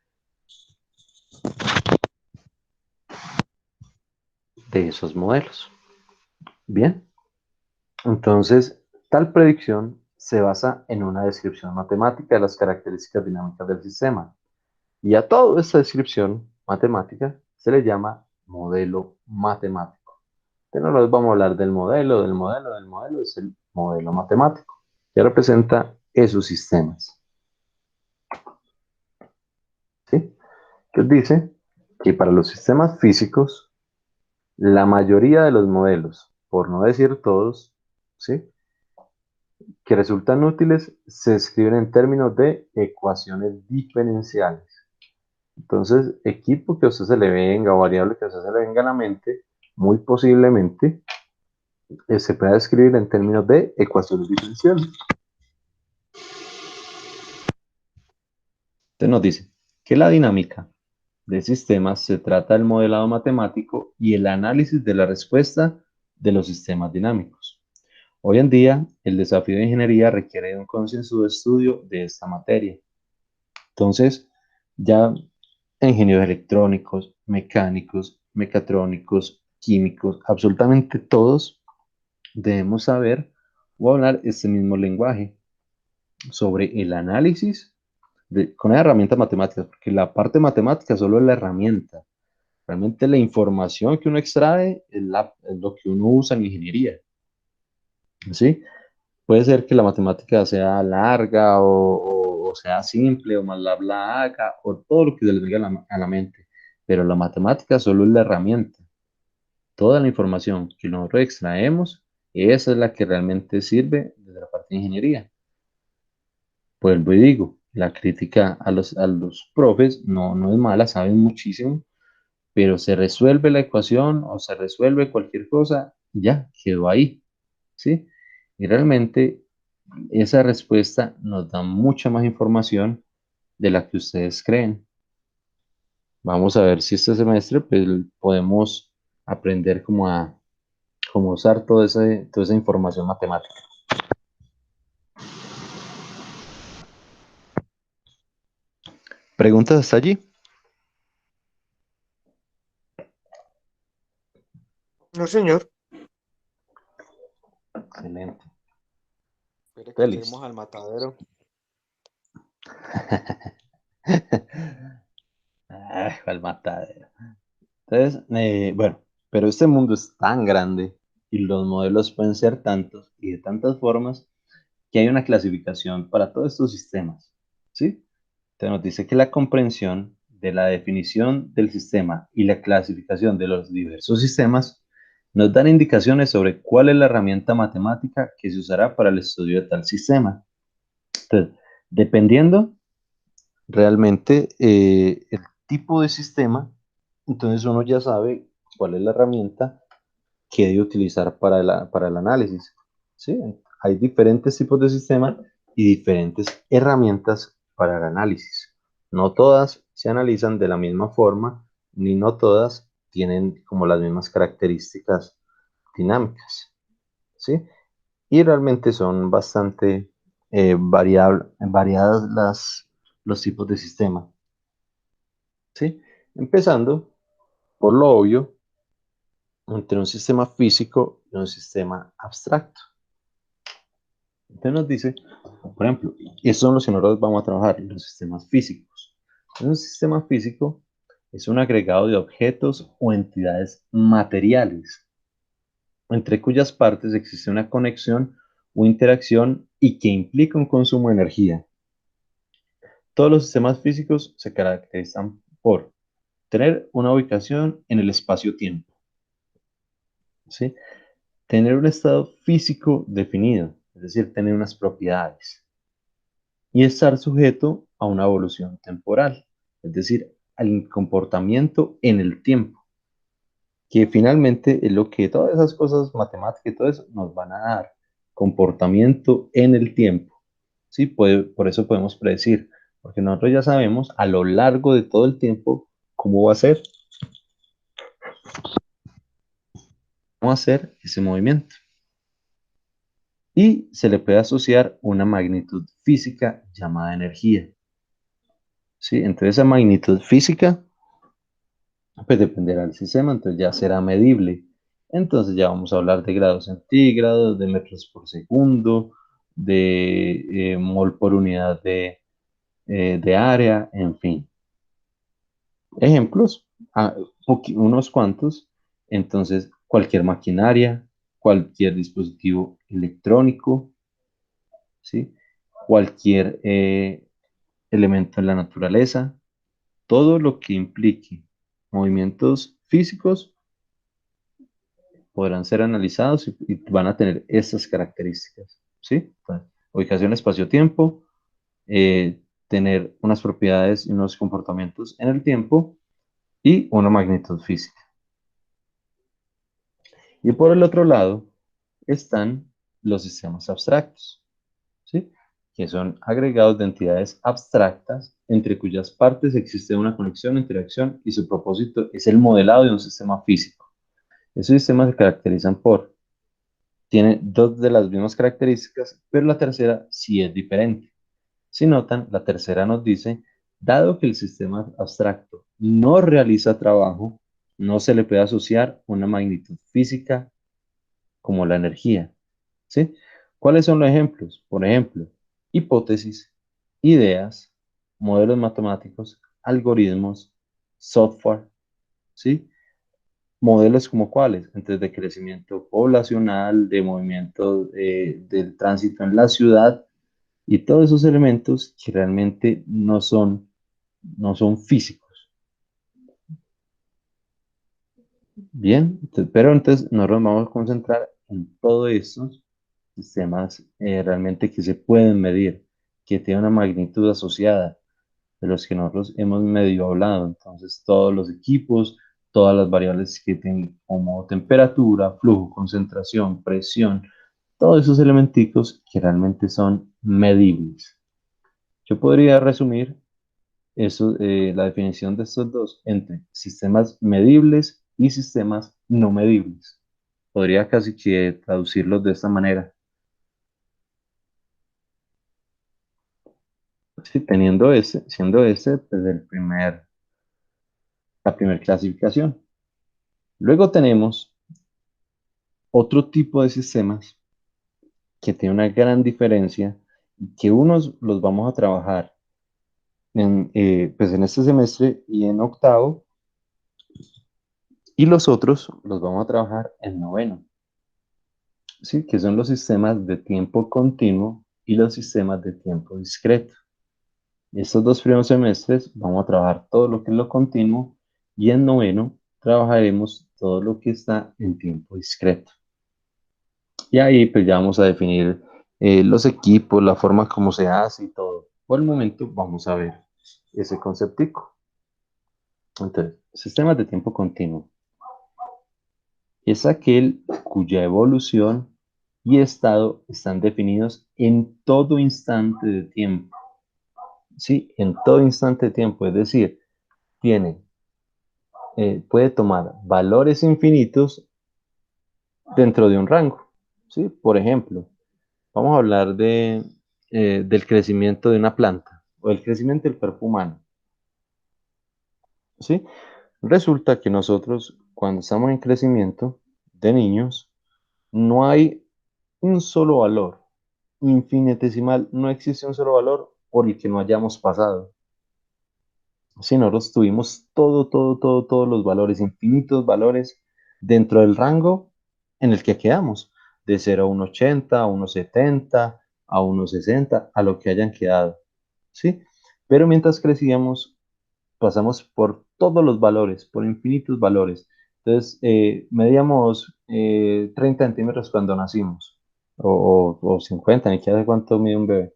de esos modelos. Bien, entonces tal predicción se basa en una descripción matemática de las características dinámicas del sistema. Y a toda esta descripción matemática se le llama modelo matemático. Entonces no nos vamos a hablar del modelo, es el modelo matemático, que representa esos sistemas. ¿Sí? Que dice que para los sistemas físicos, la mayoría de los modelos, por no decir todos, ¿sí?, que resultan útiles se escriben en términos de ecuaciones diferenciales. Entonces, equipo que a usted se le venga o variable que a usted se le venga a la mente, muy posiblemente se pueda escribir en términos de ecuaciones diferenciales. Entonces nos dice que la dinámica de sistemas se trata del modelado matemático y el análisis de la respuesta de los sistemas dinámicos. Hoy en día, el desafío de ingeniería requiere de un concienzudo estudio de esta materia. Entonces, ya ingenieros electrónicos, mecánicos, mecatrónicos, químicos, absolutamente todos debemos saber o hablar este mismo lenguaje sobre el análisis con herramientas matemáticas, porque la parte matemática solo es la herramienta. Realmente la información que uno extrae es lo que uno usa en ingeniería. ¿Sí? Puede ser que la matemática sea larga o sea simple o más la haga o todo lo que se les venga a la mente, pero la matemática solo es la herramienta. Toda la información que nosotros extraemos, esa es la que realmente sirve desde la parte de ingeniería. Vuelvo y digo, la crítica a los profes no es mala, saben muchísimo, pero se resuelve la ecuación o se resuelve cualquier cosa, y ya, quedó ahí, ¿sí? Y realmente esa respuesta nos da mucha más información de la que ustedes creen. Vamos a ver si este semestre pues, podemos aprender cómo usar toda esa información matemática. ¿Preguntas hasta allí? No, señor. Excelente. Espere que Feliz. lleguemos al matadero. Ay, cuál matadero. Entonces, bueno, pero este mundo es tan grande y los modelos pueden ser tantos y de tantas formas que hay una clasificación para todos estos sistemas, ¿sí? Entonces nos dice que la comprensión de la definición del sistema y la clasificación de los diversos sistemas nos dan indicaciones sobre cuál es la herramienta matemática que se usará para el estudio de tal sistema. Entonces, dependiendo realmente el tipo de sistema, entonces uno ya sabe cuál es la herramienta que debe utilizar para el análisis. ¿Sí? Hay diferentes tipos de sistema y diferentes herramientas para el análisis. No todas se analizan de la misma forma, ni no todas tienen como las mismas características dinámicas. ¿Sí? Y realmente son bastante variadas los tipos de sistema. ¿Sí? Empezando por lo obvio, entre un sistema físico y un sistema abstracto. Entonces nos dice, por ejemplo, y estos son los que nosotros vamos a trabajar, los sistemas físicos. Un sistema físico es un agregado de objetos o entidades materiales, entre cuyas partes existe una conexión o interacción y que implica un consumo de energía. Todos los sistemas físicos se caracterizan por tener una ubicación en el espacio-tiempo, ¿sí? Tener un estado físico definido, es decir, tener unas propiedades, y estar sujeto a una evolución temporal, es decir, al comportamiento en el tiempo, que finalmente es lo que todas esas cosas matemáticas y todo eso nos van a dar, comportamiento en el tiempo. ¿Sí? Por eso podemos predecir, porque nosotros ya sabemos a lo largo de todo el tiempo cómo va a ser, ese movimiento. Y se le puede asociar una magnitud física llamada energía. ¿Sí? Entonces esa magnitud física pues dependerá del sistema, entonces ya será medible. Entonces ya vamos a hablar de grados centígrados, de metros por segundo, de mol por unidad de área, en fin. Ejemplos, unos cuantos. Entonces, cualquier maquinaria, cualquier dispositivo electrónico, ¿sí? Cualquier elemento en la naturaleza, todo lo que implique movimientos físicos podrán ser analizados y van a tener estas características, ¿sí? Entonces, ubicación espacio-tiempo, tener unas propiedades y unos comportamientos en el tiempo y una magnitud física. Y por el otro lado están los sistemas abstractos, ¿sí? Que son agregados de entidades abstractas entre cuyas partes existe una conexión, interacción y su propósito es el modelado de un sistema físico. Esos sistemas se caracterizan tienen dos de las mismas características, pero la tercera sí es diferente. Si notan, la tercera nos dice, dado que el sistema abstracto no realiza trabajo, no se le puede asociar una magnitud física como la energía, ¿sí? ¿Cuáles son los ejemplos? Por ejemplo, hipótesis, ideas, modelos matemáticos, algoritmos, software, ¿sí? Modelos como cuáles, entonces de crecimiento poblacional, de movimiento del tránsito en la ciudad y todos esos elementos que realmente no son físicos. Bien, pero entonces nosotros vamos a concentrar en todos estos sistemas realmente que se pueden medir, que tienen una magnitud asociada, de los que nosotros hemos medio hablado. Entonces, todos los equipos, todas las variables que tienen como temperatura, flujo, concentración, presión, todos esos elementicos que realmente son medibles. Yo podría resumir la definición de estos dos entre sistemas medibles y sistemas no medibles. Podría casi que traducirlos de esta manera. Sí, siendo ese pues, la primera clasificación. Luego tenemos otro tipo de sistemas que tiene una gran diferencia, que unos los vamos a trabajar pues en este semestre y en octavo, y los otros los vamos a trabajar en noveno, ¿sí? Que son los sistemas de tiempo continuo y los sistemas de tiempo discreto. Estos dos primeros semestres vamos a trabajar todo lo que es lo continuo y en noveno trabajaremos todo lo que está en tiempo discreto. Y ahí pues ya vamos a definir los equipos, la forma como se hace y todo. Por el momento vamos a ver ese conceptico. Entonces, sistemas de tiempo continuo es aquel cuya evolución y estado están definidos en todo instante de tiempo. Sí, en todo instante de tiempo, es decir, puede tomar valores infinitos dentro de un rango. ¿Sí? Por ejemplo, vamos a hablar del crecimiento de una planta o del crecimiento del cuerpo humano. ¿Sí? Resulta que nosotros, cuando estamos en crecimiento de niños, no hay un solo valor infinitesimal, no existe un solo valor por el que no hayamos pasado. Si nosotros tuvimos todos los valores, infinitos valores dentro del rango en el que quedamos, de 0 a 1,80, a 1,70, a 1,60, a lo que hayan quedado, ¿sí? Pero mientras crecíamos, pasamos por todos los valores, por infinitos valores. Entonces, medíamos 30 centímetros cuando nacimos, o 50, ni siquiera sé cuánto mide un bebé,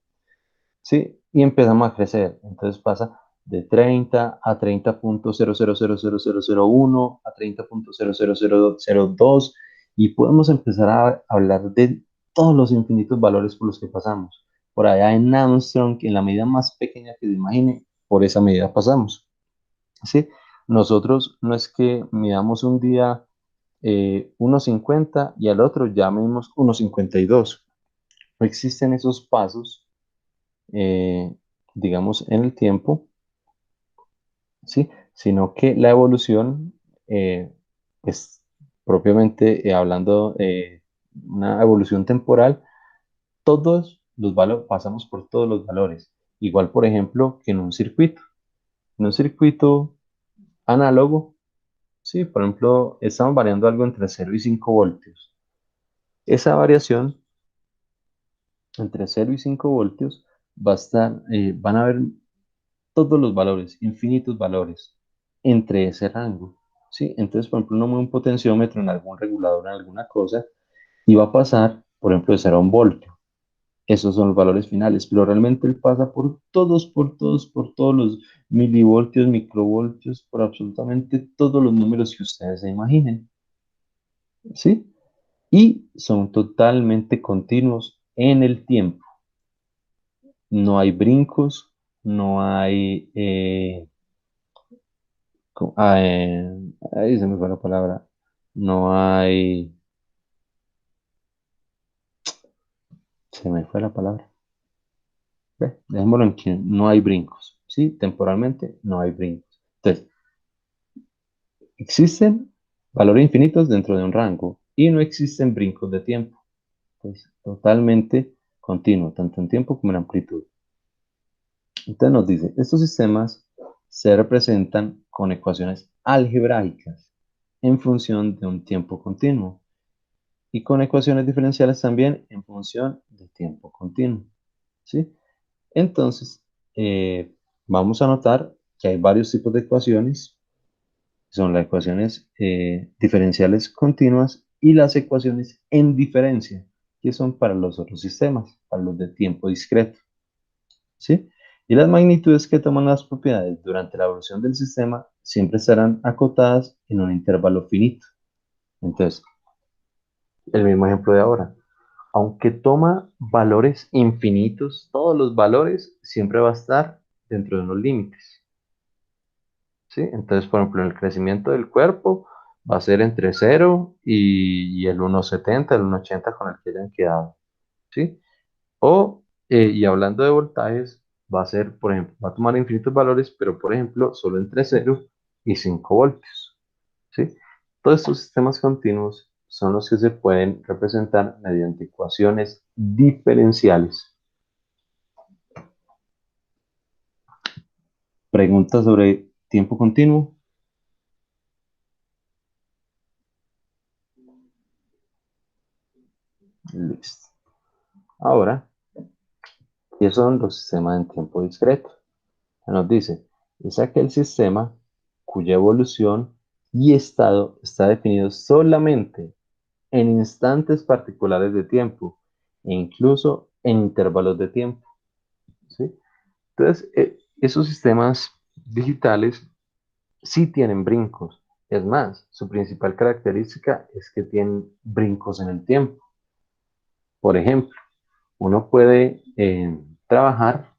¿sí? Y empezamos a crecer. Entonces pasa de 30 a 30.000001 a 30.00002 y podemos empezar a hablar de todos los infinitos valores por los que pasamos. Por allá en Armstrong, en la medida más pequeña que se imagine, por esa medida pasamos. ¿Sí? Nosotros no es que midamos un día 1,50 y al otro ya medimos 1,52. No existen esos pasos, digamos, en el tiempo, ¿sí? Sino que la evolución es propiamente hablando una evolución temporal, todos los valores, pasamos por todos los valores. Igual, por ejemplo, que en un circuito. En un circuito análogo, sí, por ejemplo, estamos variando algo entre 0 y 5 voltios. Esa variación entre 0 y 5 voltios va a estar, van a haber todos los valores, infinitos valores, entre ese rango. ¿Sí? Entonces, por ejemplo, uno mueve un potenciómetro en algún regulador, en alguna cosa, y va a pasar, por ejemplo, de 0 a 1 voltio. Esos son los valores finales, pero realmente él pasa por todos los milivoltios, microvoltios, por absolutamente todos los números que ustedes se imaginen. ¿Sí? Y son totalmente continuos en el tiempo. No hay brincos, no hay... ahí se me fue la palabra. No hay... Se me fue la palabra. Ve, dejémoslo en que no hay brincos. ¿Sí? Temporalmente no hay brincos. Entonces, existen valores infinitos dentro de un rango y no existen brincos de tiempo. Pues totalmente continuo, tanto en tiempo como en amplitud. Entonces nos dice, estos sistemas se representan con ecuaciones algebraicas en función de un tiempo continuo y con ecuaciones diferenciales también en función de tiempo continuo. ¿Sí? Entonces, vamos a notar que hay varios tipos de ecuaciones. Son las ecuaciones diferenciales continuas y las ecuaciones en diferencia, que son para los otros sistemas, para los de tiempo discreto. ¿Sí? Y las magnitudes que toman las propiedades durante la evolución del sistema siempre estarán acotadas en un intervalo finito. Entonces, el mismo ejemplo de ahora. Aunque toma valores infinitos, todos los valores siempre va a estar dentro de unos límites. ¿Sí? Entonces, por ejemplo, el crecimiento del cuerpo va a ser entre 0 y el 1,70, el 1,80 con el que hayan quedado. ¿Sí? Y hablando de voltajes, va a ser, por ejemplo, va a tomar infinitos valores, pero por ejemplo, solo entre 0 y 5 voltios. ¿Sí? Todos estos sistemas continuos son los que se pueden representar mediante ecuaciones diferenciales. Preguntas sobre tiempo continuo. Listo. Ahora, ¿qué son los sistemas en tiempo discreto? Nos dice, es aquel sistema cuya evolución y estado está definido solamente en instantes particulares de tiempo e incluso en intervalos de tiempo. ¿Sí? Entonces, esos sistemas digitales sí tienen brincos. Es más, su principal característica es que tienen brincos en el tiempo. Por ejemplo, uno puede trabajar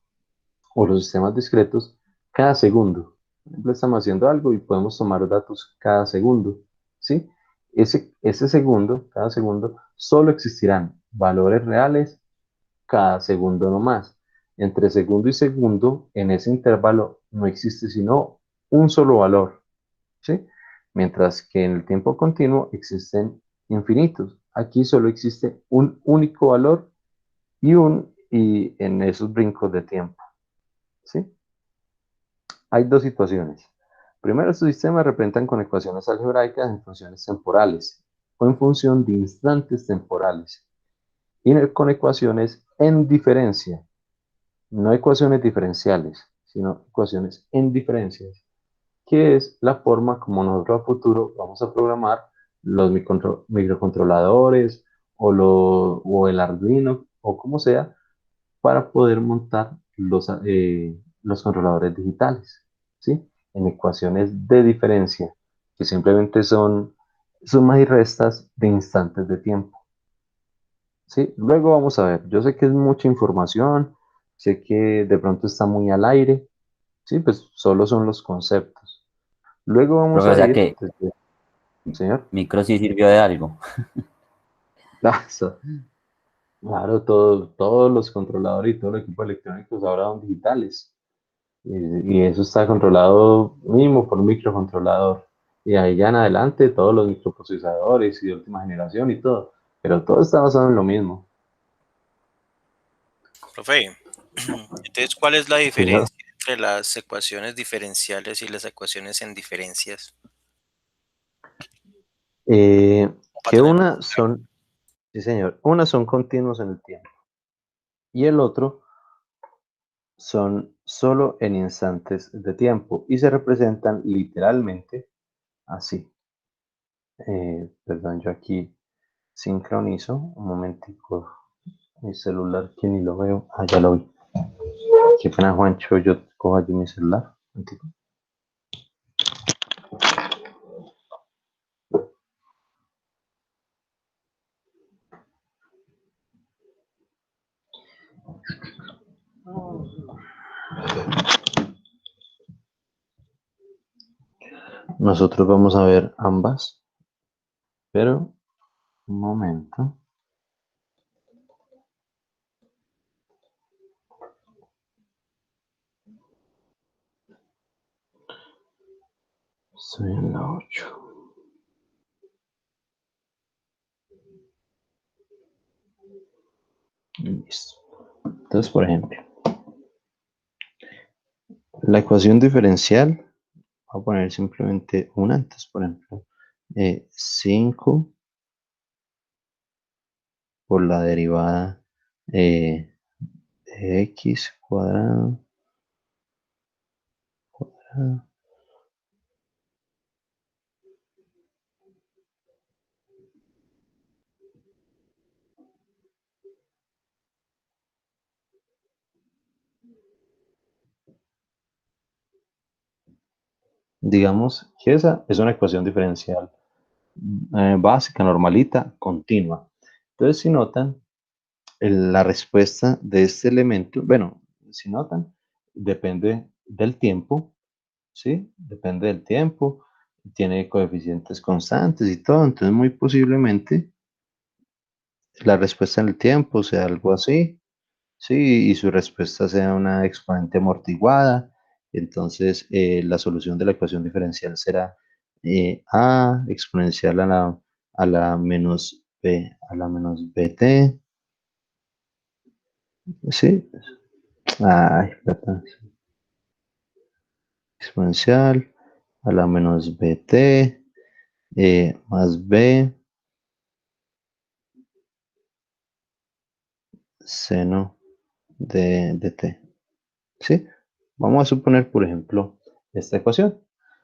o los sistemas discretos cada segundo. Por ejemplo, estamos haciendo algo y podemos tomar datos cada segundo. ¿Sí? Ese segundo, cada segundo, solo existirán valores reales cada segundo no más. Entre segundo y segundo, en ese intervalo no existe sino un solo valor. ¿Sí? Mientras que en el tiempo continuo existen infinitos. Aquí solo existe un único valor y en esos brincos de tiempo. ¿Sí? Hay dos situaciones. Primero, estos sistemas representan con ecuaciones algebraicas en funciones temporales o en función de instantes temporales y con ecuaciones en diferencia, no ecuaciones diferenciales, sino ecuaciones en diferencias, que es la forma como nosotros a futuro vamos a programar los microcontroladores o el Arduino o como sea para poder montar los controladores digitales, ¿sí? En ecuaciones de diferencia, que simplemente son sumas y restas de instantes de tiempo, ¿sí? Luego vamos a ver, yo sé que es mucha información, sé que de pronto está muy al aire, ¿sí? Pues solo son los conceptos. Luego vamos Profe, o a sea ir, que señor. micro sí sirvió de algo. Claro, todos los controladores y todo el equipo electrónico ahora son digitales. Y eso está controlado mínimo por un microcontrolador. Y ahí ya en adelante todos los microprocesadores y de última generación y todo. Pero todo está basado en lo mismo. Profe, entonces, ¿cuál es la Señor. diferencia entre las ecuaciones diferenciales y las ecuaciones en diferencias? Para Que tener una son, sí señor, una son continuos en el tiempo y el otro son solo en instantes de tiempo y se representan literalmente así. Perdón, yo aquí sincronizo un momentico mi celular que ni lo veo. Ah, ya lo vi. Qué pena, Juancho, yo cojo allí mi celular. Un momentico. Nosotros vamos a ver ambas, pero un momento. Estoy en la 8. Listo. Entonces, por ejemplo, la ecuación diferencial, voy a poner simplemente una. Entonces, por ejemplo, 5 por la derivada de x cuadrado, cuadrado. Digamos que esa es una ecuación diferencial básica, normalita, continua. Entonces, si notan, la respuesta de este elemento, bueno, si notan, depende del tiempo, ¿sí? Depende del tiempo, tiene coeficientes constantes y todo, entonces muy posiblemente la respuesta en el tiempo sea algo así, ¿sí? Y su respuesta sea una exponente amortiguada, entonces la solución de la ecuación diferencial será a exponencial a la menos b a la menos bt, ¿sí? Ay, perdón. Exponencial a la menos bt más b seno de t. ¿Sí? Vamos a suponer, por ejemplo, esta ecuación.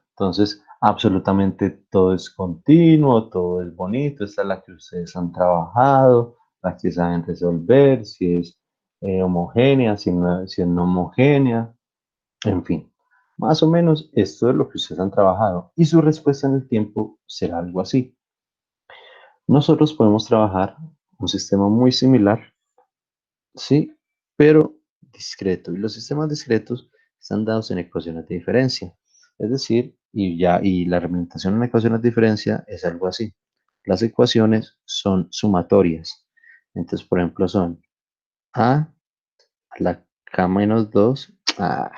Entonces, absolutamente todo es continuo, todo es bonito. Esta es la que ustedes han trabajado, la que saben resolver, si es homogénea, si es no homogénea, en fin. Más o menos esto es lo que ustedes han trabajado y su respuesta en el tiempo será algo así. Nosotros podemos trabajar un sistema muy similar, sí, pero discreto. Y los sistemas discretos están dados en ecuaciones de diferencia. Es decir, y la representación en ecuaciones de diferencia es algo así. Las ecuaciones son sumatorias. Entonces, por ejemplo, son a la k menos 2 a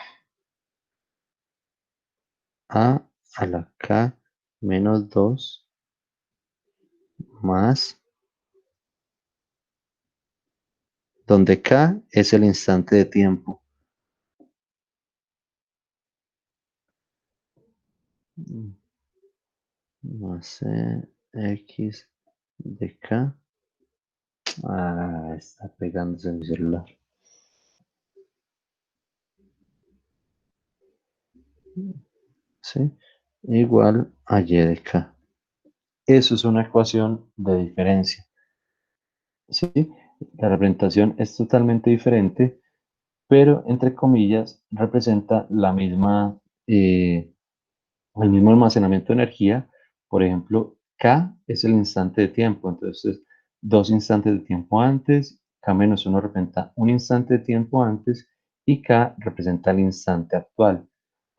la k menos 2 más, donde k es el instante de tiempo. Más x de k. Está pegándose mi celular. ¿Sí? Igual a y de k. Eso es una ecuación de diferencia. ¿Sí? La representación es totalmente diferente pero entre comillas representa la misma, el mismo almacenamiento de energía. Por ejemplo, K es el instante de tiempo, entonces dos instantes de tiempo antes, K-1 representa un instante de tiempo antes y K representa el instante actual.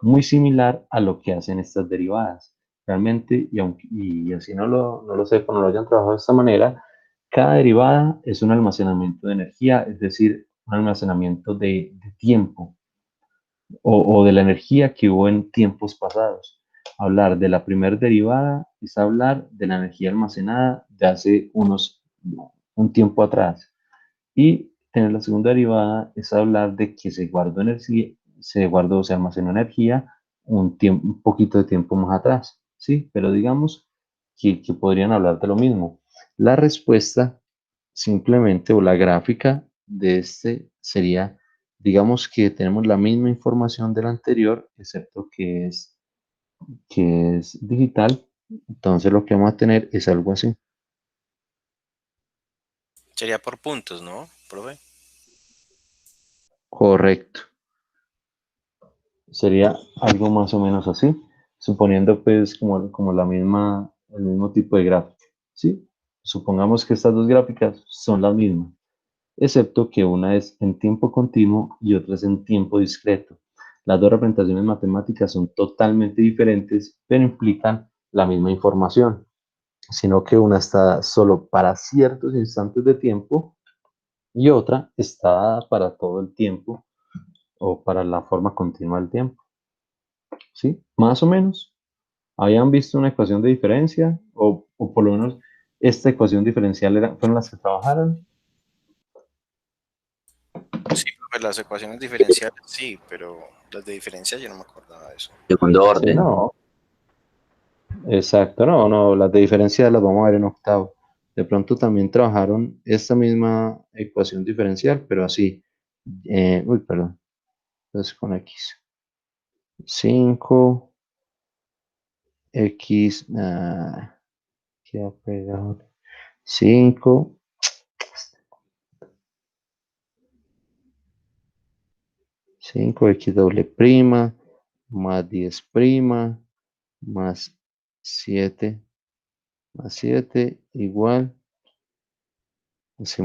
Muy similar a lo que hacen estas derivadas. Realmente, y así no lo sé, no lo hayan trabajado de esta manera, cada derivada es un almacenamiento de energía, es decir, un almacenamiento de tiempo o de la energía que hubo en tiempos pasados. Hablar de la primera derivada es hablar de la energía almacenada de hace un tiempo atrás. Y tener la segunda derivada es hablar de que se guardó energía, se almacenó energía un poquito de tiempo más atrás. Sí, pero digamos que podrían hablar de lo mismo. La respuesta simplemente, o la gráfica de este sería, digamos que tenemos la misma información del anterior, excepto que es digital. Entonces lo que vamos a tener es algo así. Sería por puntos, ¿no, profe? Correcto. Sería algo más o menos así, suponiendo pues como el mismo tipo de gráfica, ¿sí? Supongamos que estas dos gráficas son las mismas, excepto que una es en tiempo continuo y otra es en tiempo discreto. Las dos representaciones matemáticas son totalmente diferentes, pero implican la misma información, sino que una está solo para ciertos instantes de tiempo y otra está dada para todo el tiempo o para la forma continua del tiempo. ¿Sí? Más o menos. ¿Habían visto una ecuación de diferencia? O por lo menos esta ecuación diferencial fueron las que trabajaron. Sí, profe, las ecuaciones diferenciales sí, pero las de diferencia yo no me acordaba de eso. Segundo Sí, orden. no. Exacto, no, las de diferencia las vamos a ver en octavo. De pronto también trabajaron esta misma ecuación diferencial, pero así. Perdón. Entonces con X. 5 X. Queda pegado. 5 5x doble prima más 10 prima más 7 igual, sí,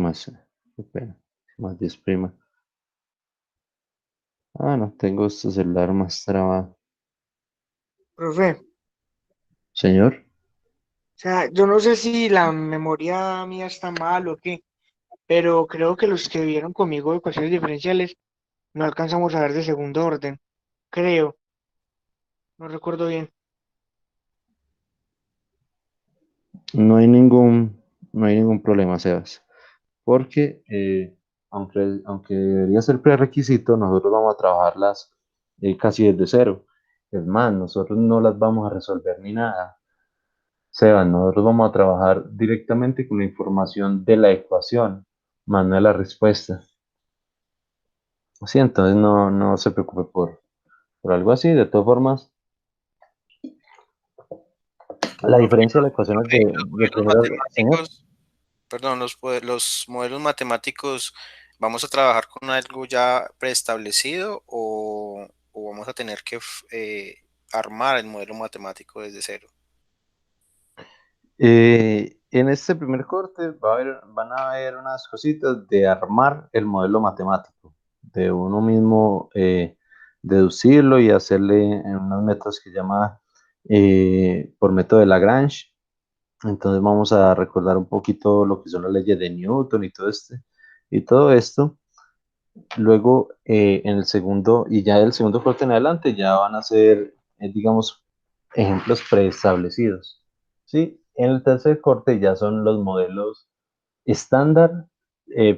espera, más 10 prima. No, tengo este celular más trabado. Profe, o Señor, sea, yo no sé si la memoria mía está mal o qué, pero creo que los que vieron conmigo ecuaciones diferenciales no alcanzamos a ver de segundo orden. Creo, no recuerdo bien. no hay ningún problema, Sebas, porque aunque debería ser prerequisito, nosotros vamos a trabajarlas casi desde cero. Es más, nosotros no las vamos a resolver ni nada. Sebas, nosotros vamos a trabajar directamente con la información de la ecuación, más no de la respuesta. Sí, entonces no se preocupe por algo así. De todas formas, la Profe, diferencia de las ecuaciones profe, de primero, señor. perdón, los modelos matemáticos, ¿vamos a trabajar con algo ya preestablecido o vamos a tener que armar el modelo matemático desde cero? En este primer corte van a haber unas cositas de armar el modelo matemático, de uno mismo deducirlo y hacerle en unos métodos que llama por método de Lagrange. Entonces vamos a recordar un poquito lo que son las leyes de Newton y todo esto. Luego en el segundo y ya del segundo corte en adelante ya van a ser, digamos, ejemplos preestablecidos. ¿Sí? En el tercer corte ya son los modelos estándar,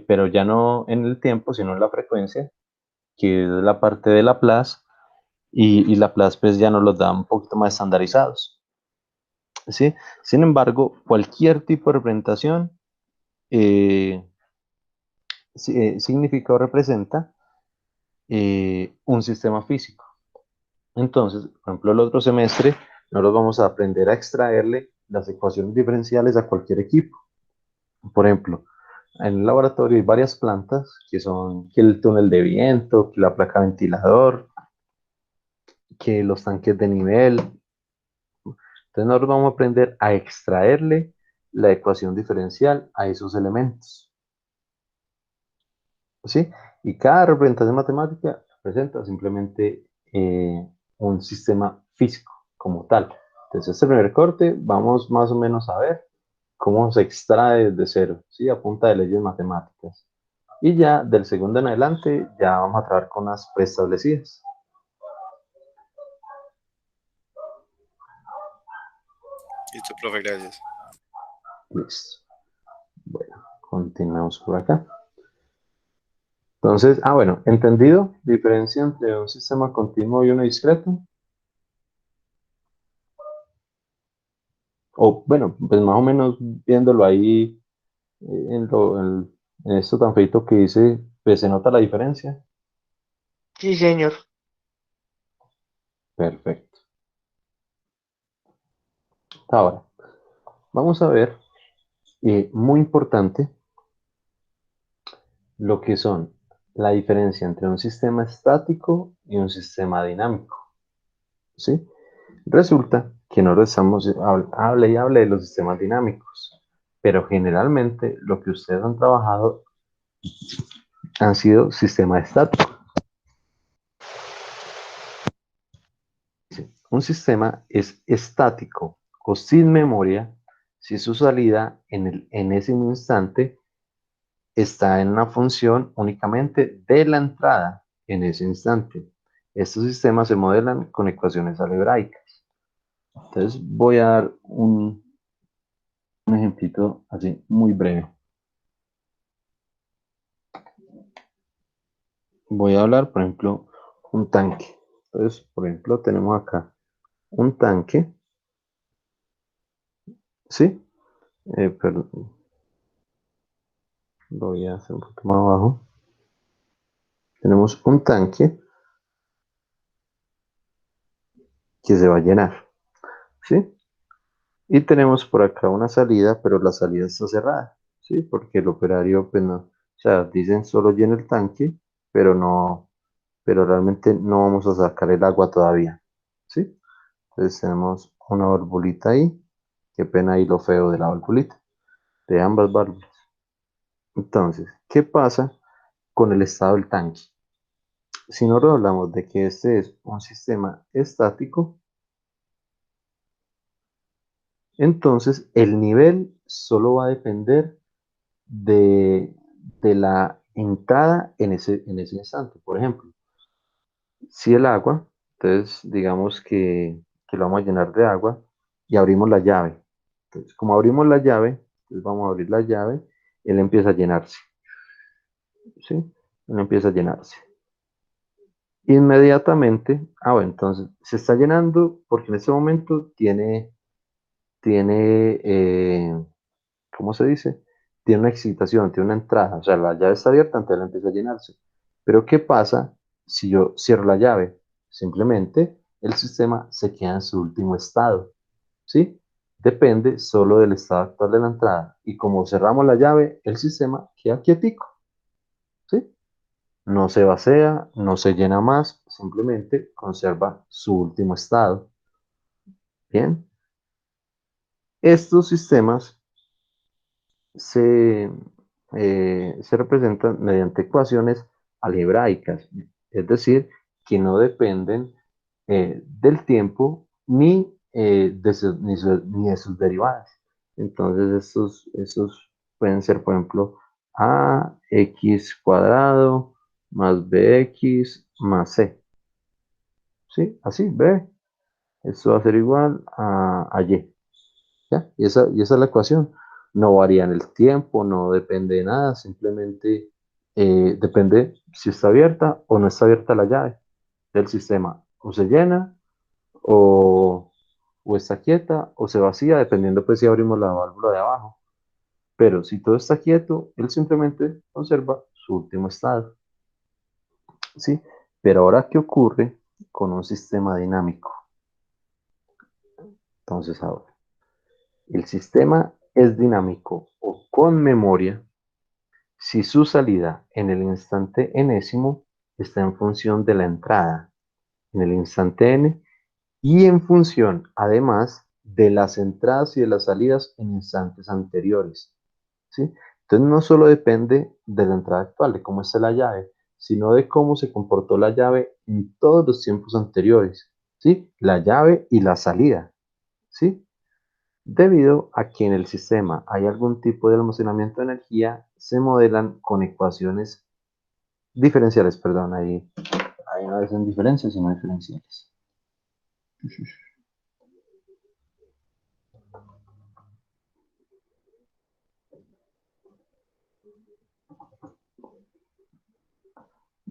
pero ya no en el tiempo, sino en la frecuencia, que es la parte de Laplace, y Laplace pues ya nos los da un poquito más estandarizados. ¿Sí? Sin embargo, cualquier tipo de representación eh, significa o representa un sistema físico. Entonces, por ejemplo, el otro semestre nosotros vamos a aprender a extraerle las ecuaciones diferenciales a cualquier equipo. Por ejemplo, en el laboratorio hay varias plantas que son que el túnel de viento, que la placa ventilador, que los tanques de nivel. Entonces nosotros vamos a aprender a extraerle la ecuación diferencial a esos elementos. ¿Sí? Y cada representación matemática representa simplemente un sistema físico como tal. Entonces, este primer corte vamos más o menos a ver cómo se extrae desde cero, ¿sí? A punta de leyes matemáticas. Y ya del segundo en adelante ya vamos a trabajar con las preestablecidas. Listo, profe, gracias. Listo. Bueno, continuamos por acá. Entonces, bueno, ¿entendido? Diferencia entre un sistema continuo y uno discreto. O bueno, pues más o menos viéndolo ahí en esto tan feito que dice, pues se nota la diferencia. Sí, señor. Perfecto. Ahora, vamos a ver, muy importante, lo que son la diferencia entre un sistema estático y un sistema dinámico. ¿Sí? Resulta que nosotros estamos, hable y hable de los sistemas dinámicos, pero generalmente lo que ustedes han trabajado han sido sistemas estáticos. Un sistema es estático o sin memoria si su salida en ese instante está en una función únicamente de la entrada en ese instante. Estos sistemas se modelan con ecuaciones algebraicas. Entonces voy a dar un ejemplito así muy breve. Voy a hablar, por ejemplo, un tanque. Entonces, por ejemplo, tenemos acá un tanque, ¿sí? Perdón, lo voy a hacer un poquito más abajo. Tenemos un tanque que se va a llenar, ¿sí? Y tenemos por acá una salida, pero la salida está cerrada, ¿sí? Porque el operario, pues no, o sea, dicen solo llena el tanque, pero no, pero realmente no vamos a sacar el agua todavía, ¿sí? Entonces tenemos una valvulita ahí, qué pena ahí lo feo de la valvulita, de ambas válvulas. Entonces, ¿qué pasa con el estado del tanque? Si nosotros hablamos de que este es un sistema estático, entonces el nivel solo va a depender de, de la entrada en ese instante. Por ejemplo, si el agua, entonces digamos que lo vamos a llenar de agua y abrimos la llave. Entonces, como abrimos la llave, entonces vamos a abrir la llave, él empieza a llenarse, ¿sí? Él empieza a llenarse. Inmediatamente, bueno, entonces se está llenando porque en este momento tiene ¿cómo se dice? Tiene una excitación, tiene una entrada, o sea, la llave está abierta, entonces la empieza a llenarse. Pero ¿qué pasa si yo cierro la llave? Simplemente el sistema se queda en su último estado, ¿sí? Depende solo del estado actual de la entrada. Y como cerramos la llave, el sistema queda quietico, ¿sí? No se vacía, no se llena más, simplemente conserva su último estado. Bien, estos sistemas se, se representan mediante ecuaciones algebraicas, es decir, que no dependen del tiempo ni de sus derivadas. Entonces, estos pueden ser, por ejemplo, ax cuadrado más bx más c. ¿Sí? Así, b. Esto va a ser igual a y. ¿Ya? Y esa es la ecuación. No varía en el tiempo, no depende de nada, simplemente depende si está abierta o no está abierta la llave del sistema. O se llena, o, o está quieta, o se vacía, dependiendo pues si abrimos la válvula de abajo. Pero si todo está quieto, él simplemente conserva su último estado. ¿Sí? Pero ahora, ¿qué ocurre con un sistema dinámico? Entonces ahora, el sistema es dinámico o con memoria si su salida en el instante enésimo está en función de la entrada en el instante n y en función, además, de las entradas y de las salidas en instantes anteriores, ¿sí? Entonces no solo depende de la entrada actual, de cómo está la llave, sino de cómo se comportó la llave en todos los tiempos anteriores, ¿sí? La llave y la salida, ¿sí? Debido a que en el sistema hay algún tipo de almacenamiento de energía, se modelan con ecuaciones diferenciales, perdón, ahí no dicen diferencias, sino diferenciales.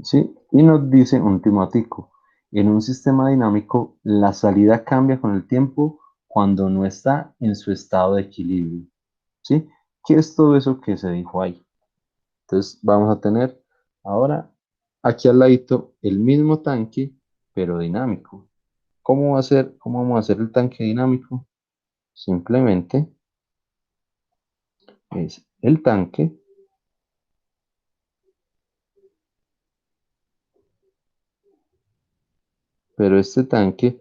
¿Sí? Y nos dice un timatico, en un sistema dinámico, la salida cambia con el tiempo cuando no está en su estado de equilibrio. ¿Sí? ¿Qué es todo eso que se dijo ahí? Entonces vamos a tener ahora aquí al ladito el mismo tanque, pero dinámico. ¿Cómo vamos a hacer el tanque dinámico? Simplemente es el tanque, pero este tanque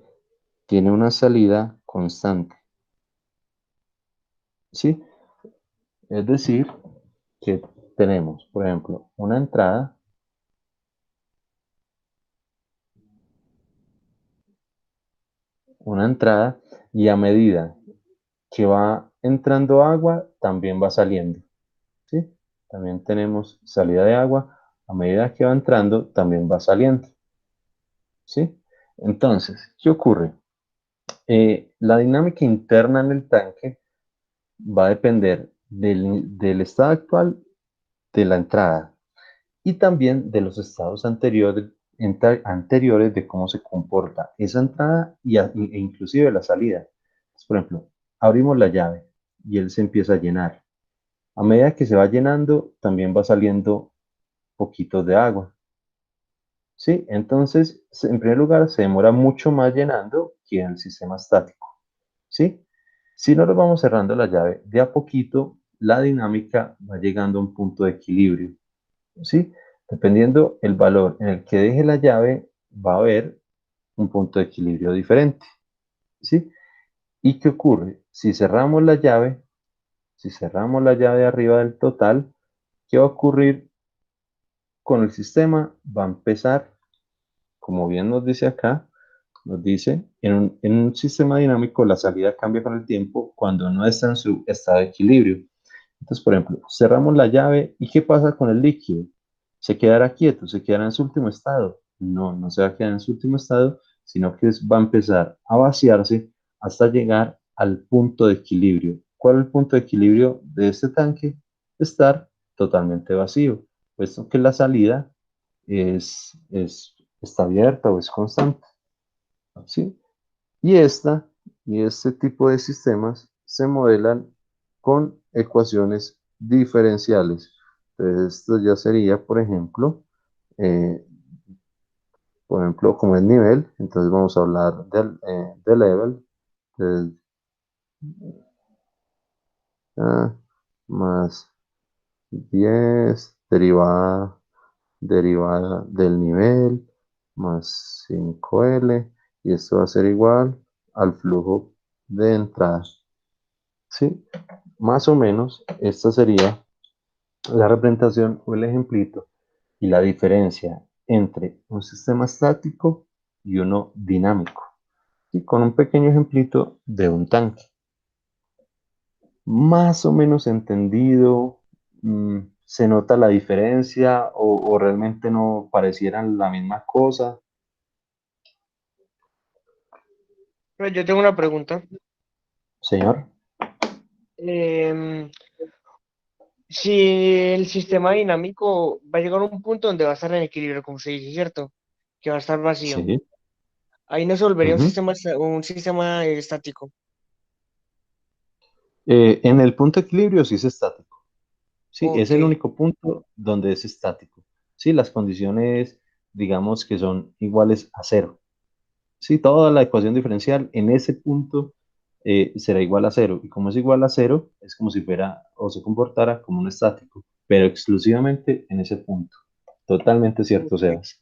tiene una salida constante. ¿Sí? Es decir, que tenemos, por ejemplo, una entrada y a medida que va entrando agua, también va saliendo, ¿sí? También tenemos salida de agua, a medida que va entrando, también va saliendo, ¿sí? Entonces, ¿qué ocurre? La dinámica interna en el tanque va a depender del estado actual de la entrada y también de los estados anteriores de cómo se comporta esa entrada e inclusive la salida. Entonces, por ejemplo, abrimos la llave y él se empieza a llenar. A medida que se va llenando, también va saliendo poquitos de agua. ¿Sí? Entonces, en primer lugar, se demora mucho más llenando que en el sistema estático. ¿Sí? Si no lo vamos cerrando la llave de a poquito, la dinámica va llegando a un punto de equilibrio. ¿Sí? Dependiendo el valor en el que deje la llave, va a haber un punto de equilibrio diferente. ¿Sí? ¿Y qué ocurre? Si cerramos la llave arriba del total, ¿qué va a ocurrir con el sistema? Va a empezar, como bien nos dice acá, nos dice, en un sistema dinámico la salida cambia con el tiempo cuando no está en su estado de equilibrio. Entonces, por ejemplo, cerramos la llave y ¿qué pasa con el líquido? ¿Se quedará quieto? ¿Se quedará en su último estado? No, no se va a quedar en su último estado, sino que va a empezar a vaciarse hasta llegar al punto de equilibrio. ¿Cuál es el punto de equilibrio de este tanque? Estar totalmente vacío, puesto que la salida está abierta o es constante. ¿Sí? Y este tipo de sistemas se modelan con ecuaciones diferenciales. Entonces, esto ya sería, eh, por ejemplo, como el nivel. Entonces vamos a hablar del level, entonces, ah, más 10 derivada del nivel, más 5L, y esto va a ser igual al flujo de entrada. ¿Sí? Más o menos, esta sería la representación o el ejemplito y la diferencia entre un sistema estático y uno dinámico. Y con un pequeño ejemplito de un tanque. Más o menos entendido, se nota la diferencia o realmente no parecieran la misma cosa. Pero yo tengo una pregunta. Señor, Em, si el sistema dinámico va a llegar a un punto donde va a estar en equilibrio, como se dice, ¿cierto? Que va a estar vacío. sí. Ahí no se volvería Ujú. un sistema estático. En el punto de equilibrio sí es estático. Sí, es Ok. el único punto donde es estático. Sí, las condiciones, digamos que son iguales a cero. Sí, toda la ecuación diferencial en ese punto será igual a cero. Y como es igual a cero, es como si fuera o se comportara como un estático. pero exclusivamente en ese punto. Totalmente cierto, Sebas.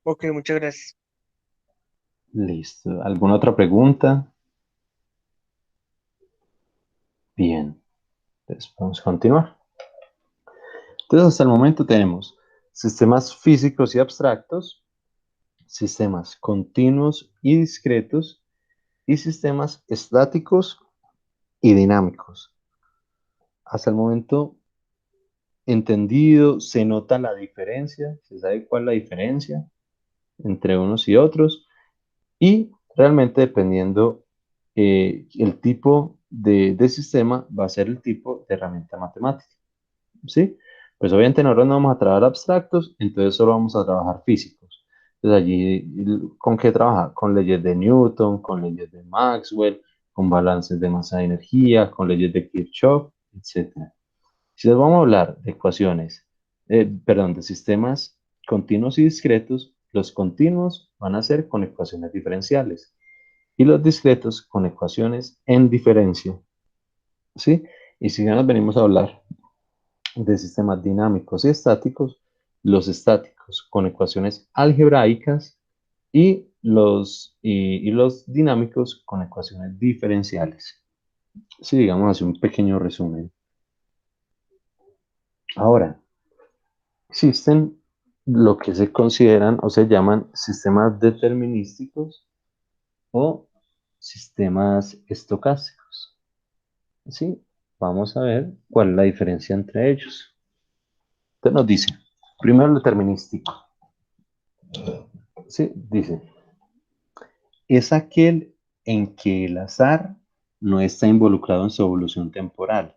Ok, muchas gracias. Listo. ¿Alguna otra pregunta? Bien. Entonces, vamos a continuar. Entonces, hasta el momento tenemos sistemas físicos y abstractos, sistemas continuos y discretos, y sistemas estáticos y dinámicos. Hasta el momento, entendido, se nota la diferencia, se sabe cuál es la diferencia entre unos y otros, y realmente dependiendo el tipo de sistema, va a ser el tipo de herramienta matemática, ¿sí? Pues obviamente nosotros no vamos a trabajar abstractos, entonces solo vamos a trabajar físicos. Entonces allí, ¿con qué trabajar? Con leyes de Newton, con leyes de Maxwell, con balances de masa y energía, con leyes de Kirchhoff, etcétera. Si les vamos a hablar de ecuaciones, perdón, de sistemas continuos y discretos, los continuos van a ser con ecuaciones diferenciales y los discretos con ecuaciones en diferencia, ¿sí? Y si ya nos venimos a hablar de sistemas dinámicos y estáticos, los estáticos con ecuaciones algebraicas y los dinámicos con ecuaciones diferenciales. Sí, digamos así un pequeño resumen. Ahora, existen lo que se consideran o se llaman sistemas determinísticos o sistemas estocásticos. ¿Sí? Vamos a ver cuál es la diferencia entre ellos. Entonces nos dice, primero el determinístico. ¿Sí? Dice, es aquel en que el azar no está involucrado en su evolución temporal.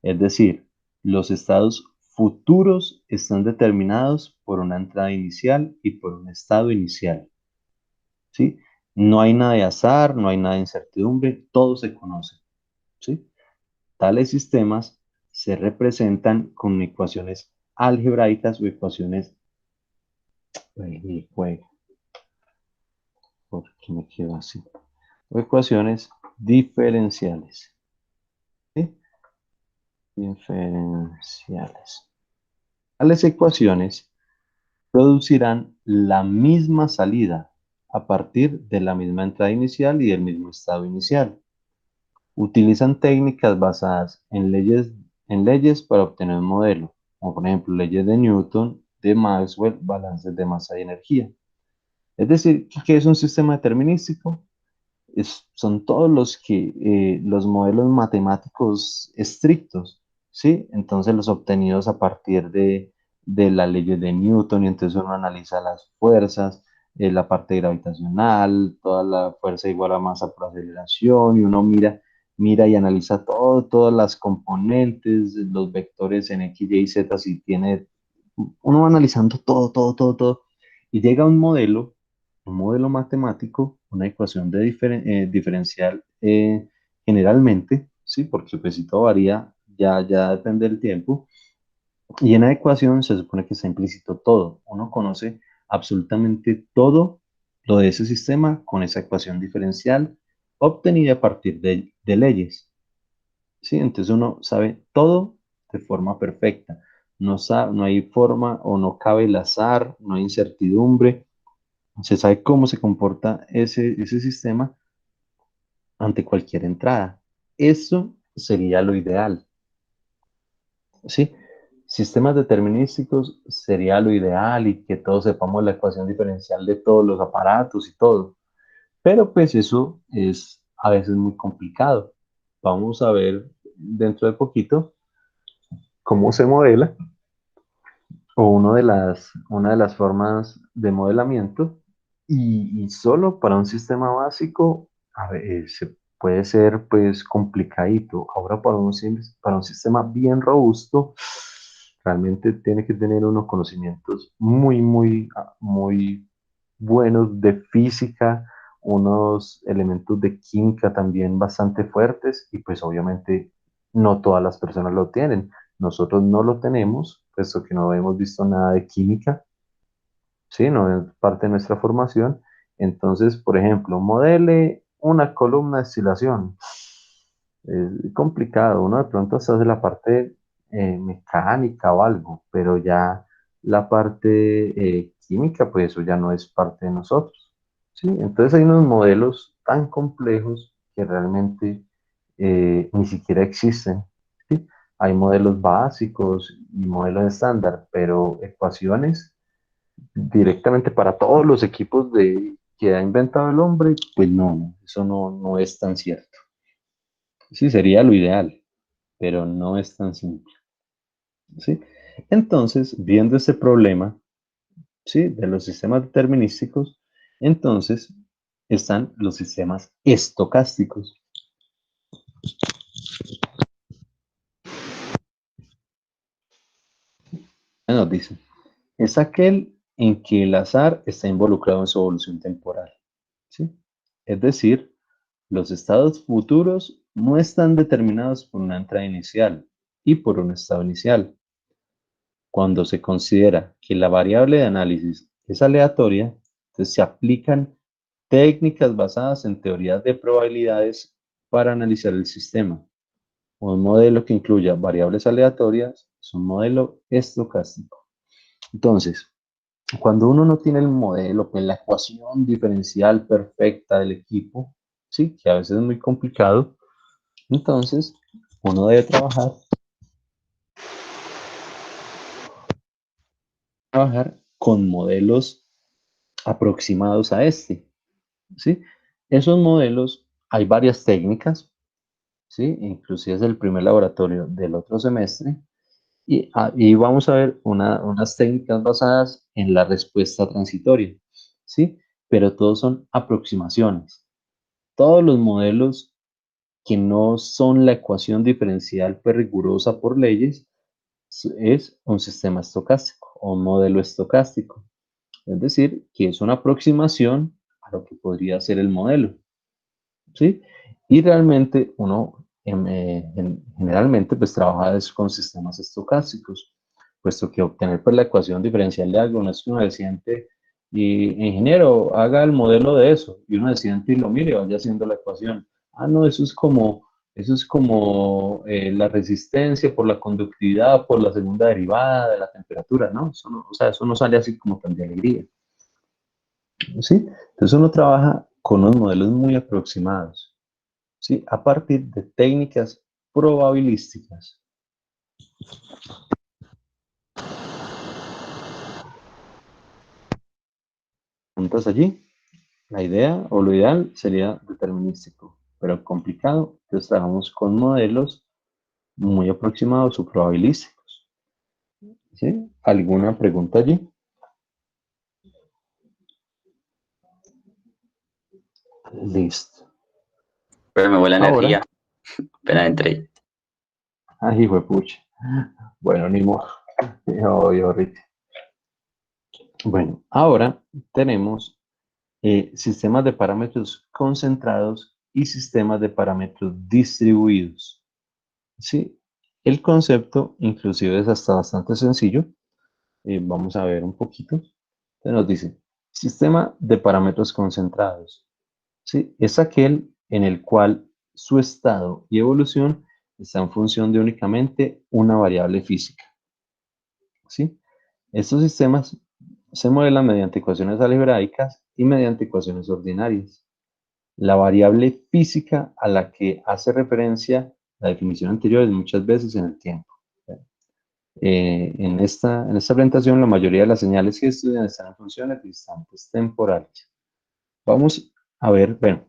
Es decir, los estados futuros están determinados por una entrada inicial y por un estado inicial. ¿Sí? No hay nada de azar, no hay nada de incertidumbre, todo se conoce. ¿Sí? Tales sistemas se representan con ecuaciones algebraicas o ecuaciones. Ay, ¿por qué me quedo así? O ecuaciones diferenciales. ¿Sí? Diferenciales. Tales ecuaciones producirán la misma salida a partir de la misma entrada inicial y del mismo estado inicial. Utilizan técnicas basadas en leyes para obtener un modelo, como por ejemplo leyes de Newton, de Maxwell, balances de masa y energía. Es decir, ¿qué es un sistema determinístico? Son todos los modelos matemáticos estrictos, ¿sí? Entonces los obtenidos a partir de las leyes de Newton, y entonces uno analiza las fuerzas, la parte gravitacional, toda la fuerza igual a masa por aceleración, y uno mira y analiza todas las componentes, los vectores en X, Y, Z, si tiene, uno va analizando todo, y llega a un modelo matemático, una ecuación diferencial generalmente, ¿sí? Porque pues si todo varía, ya depende del tiempo. Y en la ecuación se supone que está implícito todo. Uno conoce absolutamente todo lo de ese sistema con esa ecuación diferencial obtenida a partir de leyes. ¿Sí? Entonces uno sabe todo de forma perfecta. No hay forma o no cabe el azar, no hay incertidumbre, se sabe cómo se comporta ese sistema ante cualquier entrada. Eso sería lo ideal, ¿sí? Sistemas determinísticos sería lo ideal y que todos sepamos la ecuación diferencial de todos los aparatos y todo. Pero pues eso es a veces muy complicado. Vamos a ver dentro de poquito cómo se modela o una de las formas de modelamiento y solo para un sistema básico a ver, se puede ser pues complicadito. Ahora para un sistema bien robusto realmente tiene que tener unos conocimientos muy buenos de física, unos elementos de química también bastante fuertes y pues obviamente no todas las personas lo tienen. Nosotros no lo tenemos, puesto que no hemos visto nada de química, ¿sí? No es parte de nuestra formación. Entonces, por ejemplo, modele una columna de destilación. Es complicado, uno de pronto hasta hace la parte mecánica o algo, pero ya la parte química, pues eso ya no es parte de nosotros, ¿sí? Entonces hay unos modelos tan complejos que realmente ni siquiera existen, ¿sí? Hay modelos básicos y modelos estándar, pero ecuaciones directamente para todos los equipos que ha inventado el hombre, pues no, eso no es tan cierto. Sí, sería lo ideal, pero no es tan simple, ¿sí? Entonces, viendo este problema, ¿sí? De los sistemas determinísticos, entonces están los sistemas estocásticos. Nos dicen, es aquel en que el azar está involucrado en su evolución temporal, ¿sí? Es decir, los estados futuros no están determinados por una entrada inicial y por un estado inicial. Cuando se considera que la variable de análisis es aleatoria, entonces se aplican técnicas basadas en teorías de probabilidades para analizar el sistema. Un modelo que incluya variables aleatorias es un modelo estocástico. Entonces, cuando uno no tiene el modelo, pues la ecuación diferencial perfecta del equipo, sí, que a veces es muy complicado, entonces uno debe trabajar con modelos aproximados a este, ¿sí? Esos modelos, hay varias técnicas, ¿sí? Inclusive es el primer laboratorio del otro semestre, y vamos a ver unas técnicas basadas en la respuesta transitoria, ¿sí? Pero todos son aproximaciones. Todos los modelos que no son la ecuación diferencial pues, rigurosa por leyes es un sistema estocástico o un modelo estocástico. Es decir, que es una aproximación a lo que podría ser el modelo, ¿sí? Y realmente uno generalmente pues trabaja con sistemas estocásticos, puesto que obtener pues la ecuación diferencial de algo no es que uno se siente y ingeniero haga el modelo de eso y uno se siente y lo mire, vaya haciendo la ecuación. Ah, no, eso es como la resistencia por la conductividad, por la segunda derivada de la temperatura, ¿no? Eso no, o sea, eso no sale así como tan de alegría, ¿sí? Entonces uno trabaja con unos modelos muy aproximados, ¿sí? A partir de técnicas probabilísticas. ¿Preguntas allí? La idea o lo ideal sería determinístico, pero complicado. Entonces trabajamos con modelos muy aproximados o probabilísticos, ¿sí? ¿Alguna pregunta allí? Listo. Pero me vuela Ahora, energía. Espera, entré. ay, hijo de pucha. Bueno, ni modo. Yo, Rick. Bueno, ahora tenemos sistemas de parámetros concentrados y sistemas de parámetros distribuidos. ¿Sí? El concepto inclusive es hasta bastante sencillo. Vamos a ver un poquito. Se nos dice, sistema de parámetros concentrados. ¿Sí? Es aquel en el cual su estado y evolución están en función de únicamente una variable física. ¿Sí? Estos sistemas se modelan mediante ecuaciones algebraicas y mediante ecuaciones ordinarias. La variable física a la que hace referencia la definición anterior es muchas veces en el tiempo. En esta presentación, la mayoría de las señales que estudian están en funciones de instantes temporales. Vamos a ver, bueno,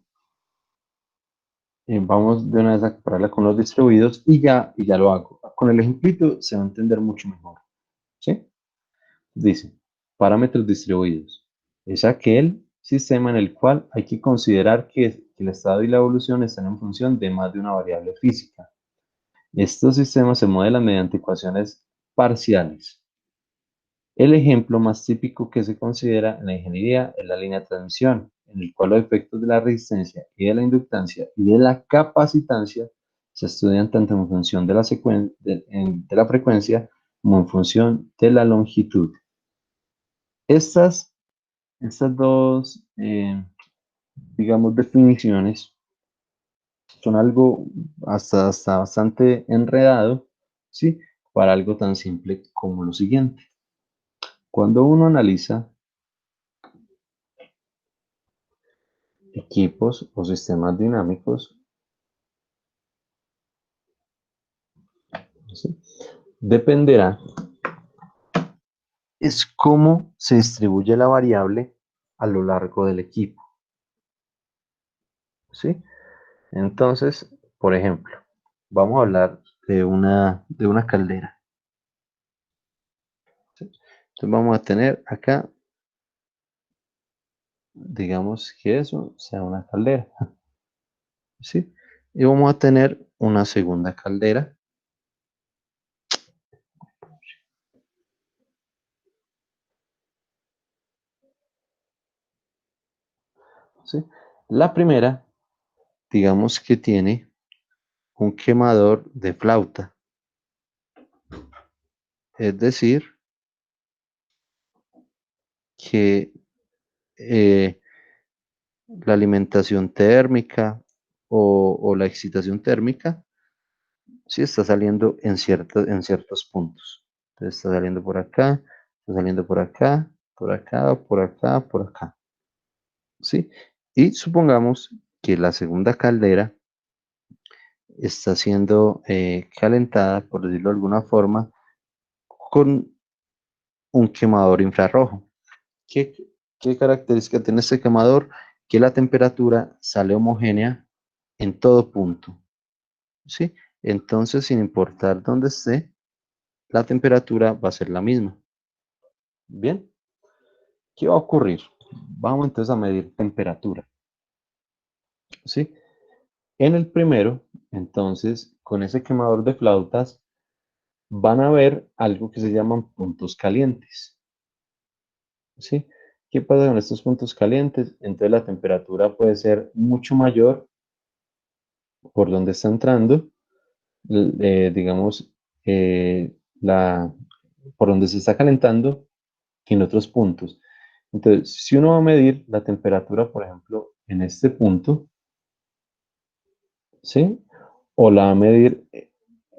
vamos de una vez a compararla con los distribuidos y ya lo hago. Con el ejemplito se va a entender mucho mejor. ¿Sí? Dice, parámetros distribuidos. Es aquel sistema en el cual hay que considerar que el estado y la evolución están en función de más de una variable física. Estos sistemas se modelan mediante ecuaciones parciales. El ejemplo más típico que se considera en la ingeniería es la línea de transmisión, en el cual los efectos de la resistencia y de la inductancia y de la capacitancia se estudian tanto en función de la frecuencia como en función de la longitud. Estas dos, digamos, definiciones son algo hasta bastante enredado, ¿sí? para algo tan simple como lo siguiente. Cuando uno analiza equipos o sistemas dinámicos, ¿sí? Dependerá es cómo se distribuye la variable a lo largo del equipo, ¿sí? Entonces, por ejemplo, vamos a hablar de una caldera, ¿sí? Entonces vamos a tener acá, digamos que eso sea una caldera, ¿sí? Y vamos a tener una segunda caldera, ¿sí? La primera, digamos que tiene un quemador de flauta, es decir, que la alimentación térmica o la excitación térmica sí está saliendo en ciertos puntos. Entonces está saliendo por acá, está saliendo por acá, por acá, por acá, por acá. ¿Sí? Y supongamos que la segunda caldera está siendo calentada, por decirlo de alguna forma, con un quemador infrarrojo. ¿Qué, qué característica tiene este quemador? Que la temperatura sale homogénea en todo punto. ¿Sí? Entonces, sin importar dónde esté, la temperatura va a ser la misma. Bien, ¿qué va a ocurrir? Vamos entonces a medir temperatura. ¿Sí? En el primero, entonces, con ese quemador de flautas, van a ver algo que se llaman puntos calientes. ¿Sí? ¿Qué pasa con estos puntos calientes? Entonces la temperatura puede ser mucho mayor por donde está entrando, digamos, por donde se está calentando que en otros puntos. Entonces, si uno va a medir la temperatura, por ejemplo, en este punto, ¿sí? O la va a medir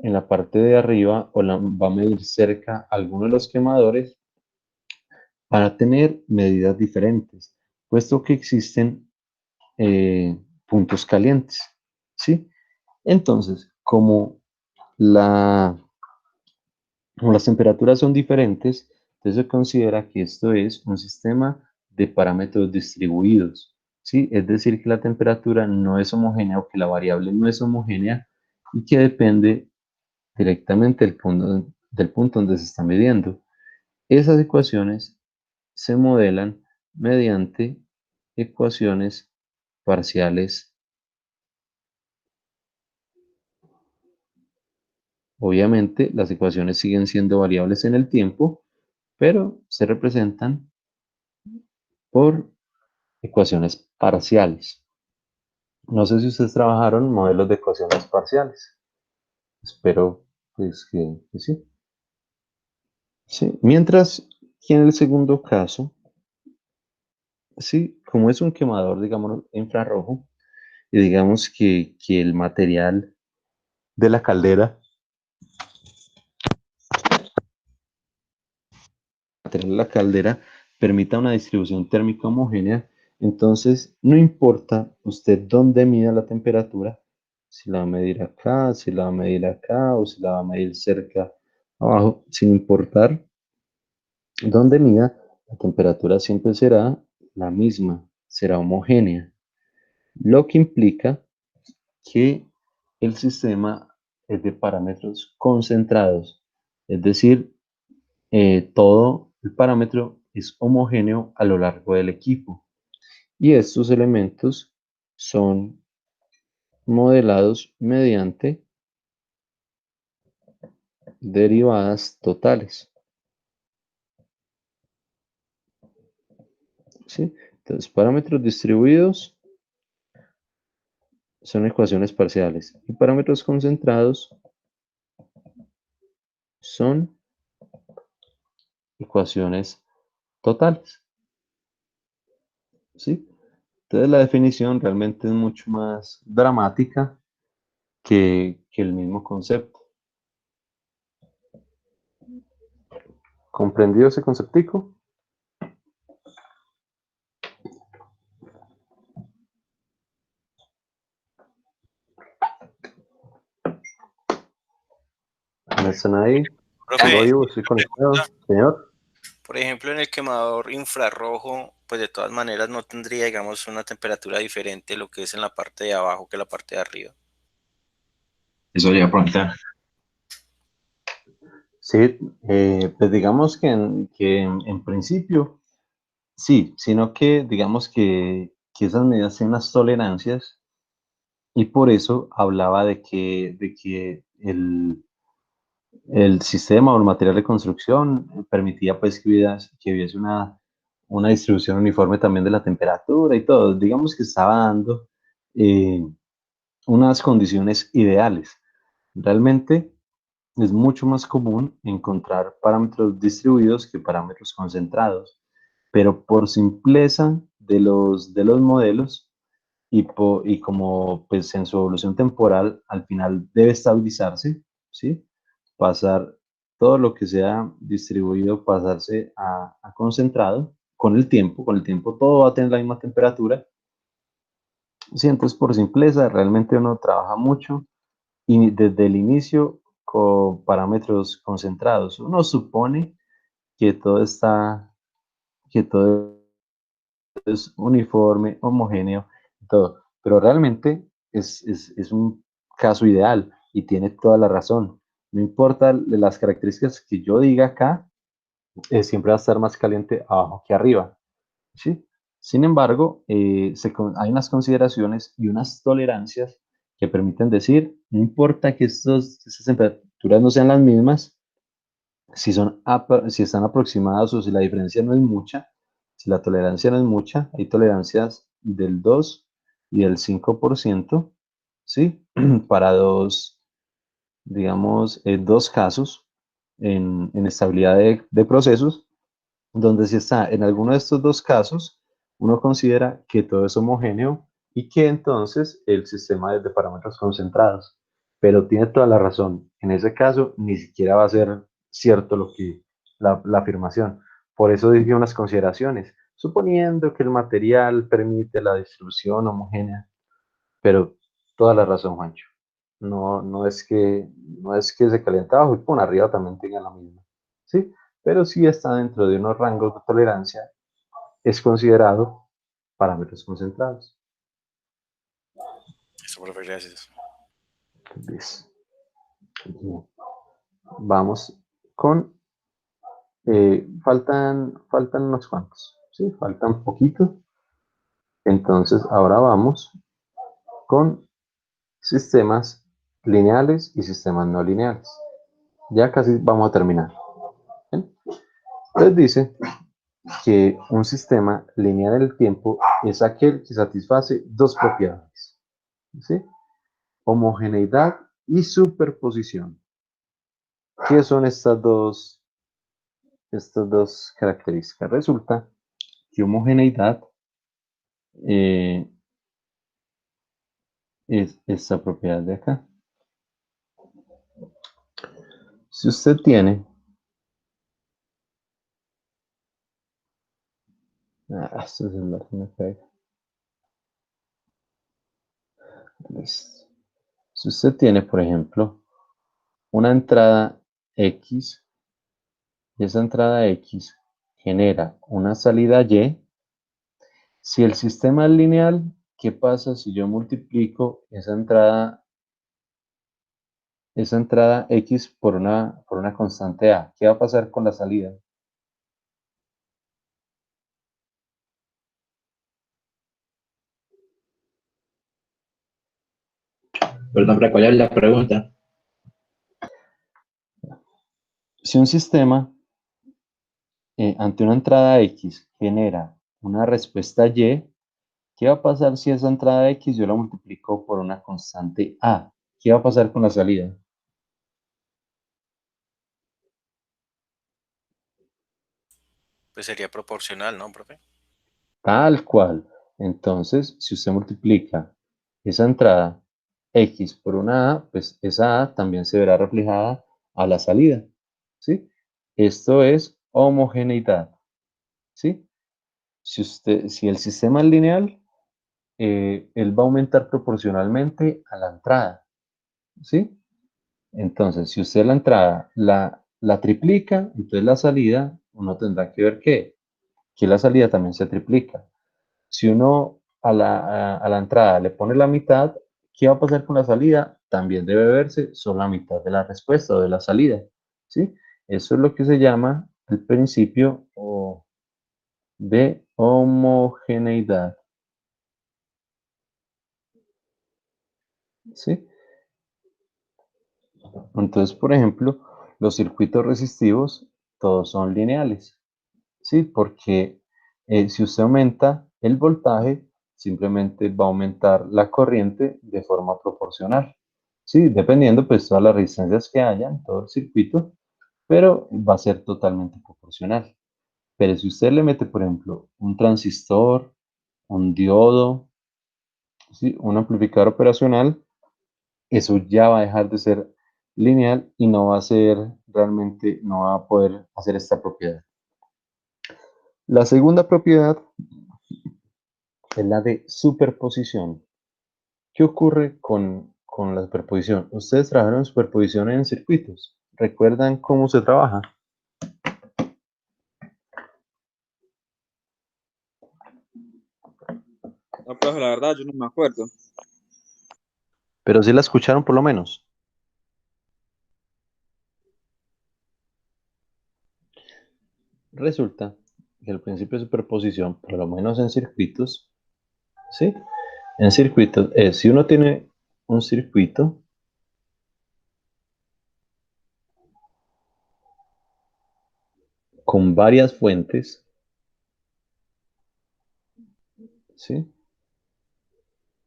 en la parte de arriba, o la va a medir cerca a alguno de los quemadores, para tener medidas diferentes, puesto que existen puntos calientes, ¿sí? Entonces, la, como las temperaturas son diferentes, entonces se considera que esto es un sistema de parámetros distribuidos, ¿sí? Es decir, que la temperatura no es homogénea o que la variable no es homogénea y que depende directamente del punto donde se está midiendo. Esas ecuaciones se modelan mediante ecuaciones parciales. Obviamente, las ecuaciones siguen siendo variables en el tiempo, pero se representan por ecuaciones parciales. No sé si ustedes trabajaron modelos de ecuaciones parciales. Espero pues, que sí. Sí. Mientras que en el segundo caso, sí, como es un quemador, digamos, infrarrojo, y digamos que el material de la caldera, permita una distribución térmica homogénea, entonces no importa usted dónde mida la temperatura, si la va a medir acá, si la va a medir acá o si la va a medir cerca abajo, sin importar dónde mida, la temperatura siempre será la misma, será homogénea, lo que implica que el sistema es de parámetros concentrados, es decir, todo el parámetro es homogéneo a lo largo del equipo. Y estos elementos son modelados mediante derivadas totales. ¿Sí? Entonces, parámetros distribuidos son ecuaciones parciales y parámetros concentrados son ecuaciones totales. ¿Sí? Entonces, la definición realmente es mucho más dramática que el mismo concepto. ¿Comprendido ese conceptico? ¿Me están ahí? ¿Sigo Profe, vivo? ¿Estoy conectado? Señor. por ejemplo, en el quemador infrarrojo, pues de todas maneras no tendría, digamos, una temperatura diferente lo que es en la parte de abajo que la parte de arriba. Eso le iba a preguntar. Sí, pues digamos que en principio sí, sino que digamos que esas medidas tienen unas tolerancias y por eso hablaba de que el sistema o el material de construcción permitía pues que hubiese una distribución uniforme también de la temperatura y todo. Digamos que estaba dando eh, unas condiciones ideales. Realmente es mucho más común encontrar parámetros distribuidos que parámetros concentrados, pero por simpleza de los modelos y como pues en su evolución temporal al final debe estabilizarse, ¿sí? Pasar todo lo que sea distribuido, pasarse a concentrado con el tiempo todo va a tener la misma temperatura. Sí, entonces por simpleza realmente uno trabaja mucho y desde el inicio con parámetros concentrados. Uno supone que que todo es uniforme, homogéneo, todo, pero realmente es un caso ideal y tiene toda la razón. No importa las características que yo diga acá, siempre va a estar más caliente abajo que arriba, ¿sí? Sin embargo, hay unas consideraciones y unas tolerancias que permiten decir, no importa que estas temperaturas no sean las mismas, si están aproximadas o si la diferencia no es mucha, si la tolerancia no es mucha, hay tolerancias del 2 y del 5%, ¿sí? Para digamos, dos casos en estabilidad de procesos, donde si está en alguno de estos dos casos, uno considera que todo es homogéneo y que entonces el sistema es de parámetros concentrados. Pero tiene toda la razón. En ese caso, ni siquiera va a ser cierto la afirmación. Por eso dije unas consideraciones, suponiendo que el material permite la distribución homogénea, pero toda la razón, Juancho. No es que se calienta abajo y por arriba también tenga la misma. ¿Sí? Pero sí está dentro de unos rangos de tolerancia, es considerado parámetros concentrados. Eso, profe, gracias. Listo. Vamos con, faltan unos cuantos, ¿sí? Faltan poquito. Entonces, ahora vamos con sistemas lineales y sistemas no lineales. Ya casi vamos a terminar. ¿Bien? Entonces dice que un sistema lineal en el tiempo es aquel que satisface dos propiedades, ¿sí? Homogeneidad y superposición. ¿Qué son estas dos características? Resulta que homogeneidad es esta propiedad de acá. Si usted tiene esto es el margen de Listo. Si usted tiene, por ejemplo, una entrada X y esa entrada X genera una salida Y, si el sistema es lineal, ¿qué pasa si yo multiplico esa entrada X por una constante A? ¿Qué va a pasar con la salida? Perdón, ¿cuál es la pregunta? Si un sistema ante una entrada X genera una respuesta Y, ¿qué va a pasar si esa entrada X yo la multiplico por una constante A? ¿Qué va a pasar con la salida? Pues sería proporcional, ¿no, profe? Tal cual. Entonces, si usted multiplica esa entrada X por una A, pues esa A también se verá reflejada a la salida, ¿sí? Esto es homogeneidad, ¿sí? Si el sistema es lineal, él va a aumentar proporcionalmente a la entrada, ¿sí? Entonces, si usted la entrada la triplica, entonces la salida, uno tendrá que ver que la salida también se triplica. Si uno a la entrada le pone la mitad, ¿qué va a pasar con la salida? También debe verse solo la mitad de la respuesta o de la salida, ¿sí? Eso es lo que se llama el principio de homogeneidad, ¿sí? Entonces, por ejemplo, los circuitos resistivos todos son lineales, ¿sí? Porque si usted aumenta el voltaje, simplemente va a aumentar la corriente de forma proporcional, ¿sí? Dependiendo pues todas las resistencias que haya en todo el circuito, pero va a ser totalmente proporcional. Pero si usted le mete, por ejemplo, un transistor, un diodo, ¿sí? Un amplificador operacional, eso ya va a dejar de ser lineal y no va a ser realmente, no va a poder hacer esta propiedad. La segunda propiedad es la de superposición. ¿Qué ocurre con la superposición? Ustedes trabajaron en superposición en circuitos. ¿Recuerdan cómo se trabaja? No, profe, la verdad, yo no me acuerdo. Pero sí la escucharon por lo menos. Resulta que el principio de superposición, por lo menos en circuitos, ¿sí? En circuitos es, si uno tiene un circuito con varias fuentes, ¿sí?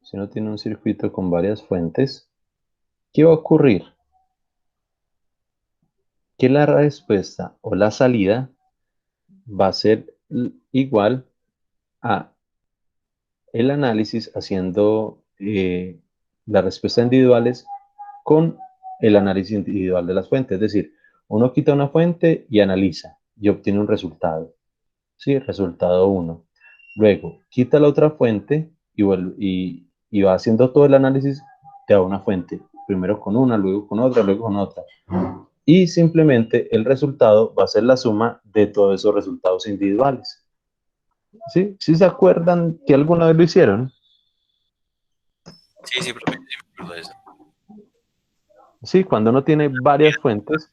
Si uno tiene un circuito con varias fuentes, ¿qué va a ocurrir? Que la respuesta o la salida va a ser igual a el análisis haciendo las respuestas individuales con el análisis individual de las fuentes. Es decir, uno quita una fuente y analiza y obtiene un resultado. ¿Sí? Resultado 1. Luego, quita la otra fuente y va haciendo todo el análisis de una fuente. Primero con una, luego con otra, luego con otra. Y simplemente el resultado va a ser la suma de todos esos resultados individuales. ¿Sí? ¿Sí se acuerdan que alguna vez lo hicieron? Sí, profe, sí me acuerdo de eso. Sí, cuando uno tiene varias fuentes.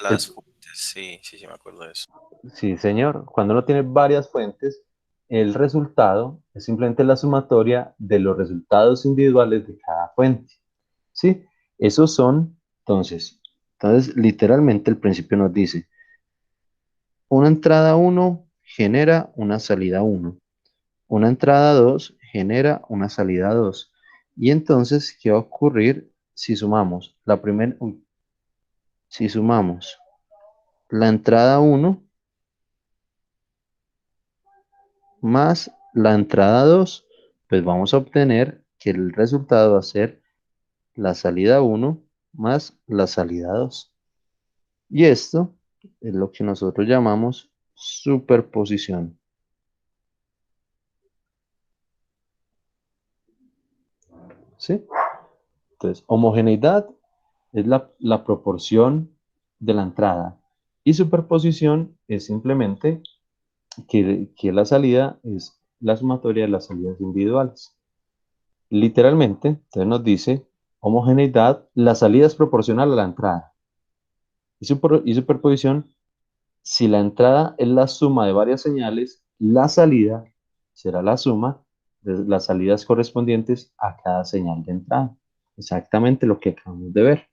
Las fuentes, sí, me acuerdo de eso. Sí, señor. Cuando uno tiene varias fuentes, el resultado es simplemente la sumatoria de los resultados individuales de cada fuente. ¿Sí? Esos son, entonces literalmente el principio nos dice, una entrada 1 genera una salida 1. Una entrada 2 genera una salida 2. Y entonces, ¿qué va a ocurrir si sumamos si sumamos la entrada 1 más la entrada 2, pues vamos a obtener que el resultado va a ser la salida 1 más la salida 2. Y esto es lo que nosotros llamamos superposición. ¿Sí? Entonces, homogeneidad es la proporción de la entrada. Y superposición es simplemente que la salida es la sumatoria de las salidas individuales. Literalmente, entonces nos dice homogeneidad, la salida es proporcional a la entrada. Y superposición, si la entrada es la suma de varias señales, la salida será la suma de las salidas correspondientes a cada señal de entrada. Exactamente lo que acabamos de ver.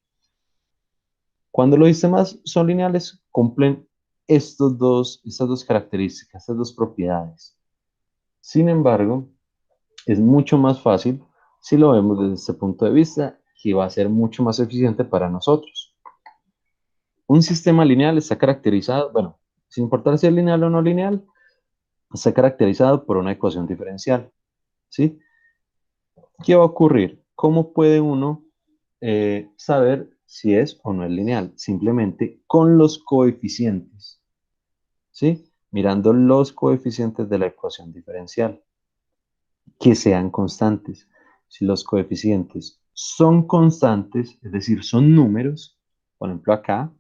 Cuando los sistemas son lineales, cumplen estas dos características, estas dos propiedades. Sin embargo, es mucho más fácil si lo vemos desde este punto de vista, que va a ser mucho más eficiente para nosotros. Un sistema lineal está caracterizado, bueno, sin importar si es lineal o no lineal, está caracterizado por una ecuación diferencial, ¿sí? ¿Qué va a ocurrir? ¿Cómo puede uno saber si es o no es lineal? Simplemente con los coeficientes, ¿sí? Mirando los coeficientes de la ecuación diferencial, que sean constantes. Si los coeficientes son constantes, es decir, son números, por ejemplo acá,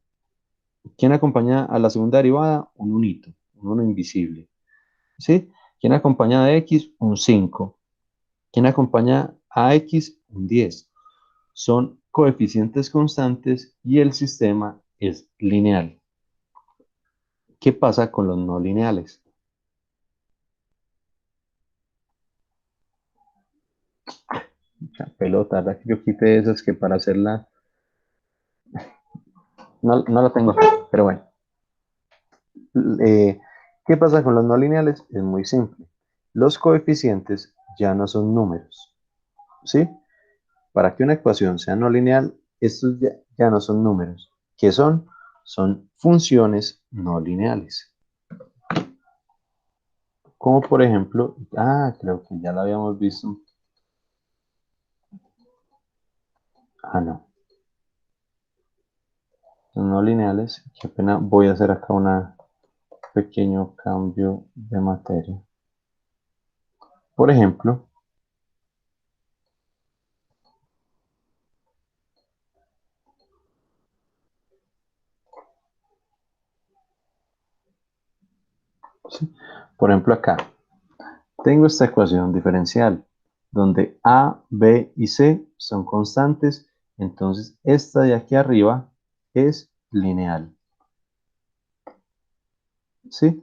¿quién acompaña a la segunda derivada? Un unito, un uno invisible, ¿sí? ¿Quién acompaña a x? Un 5. ¿Quién acompaña a x? Un 10. Son coeficientes constantes y el sistema es lineal. ¿Qué pasa con los no lineales? La pelota, ¿verdad que yo quité esas que para hacerla... No, no la tengo acá, pero bueno. ¿Qué pasa con los no lineales? Es muy simple. Los coeficientes ya no son números, ¿sí? Para que una ecuación sea no lineal, estos ya no son números. ¿Qué son? Son funciones no lineales. Como por ejemplo, creo que ya lo habíamos visto. No. Son no lineales. Qué pena, voy a hacer acá un pequeño cambio de materia. Por ejemplo, ¿sí? Por ejemplo acá, tengo esta ecuación diferencial donde A, B y C son constantes, entonces esta de aquí arriba es lineal, ¿sí?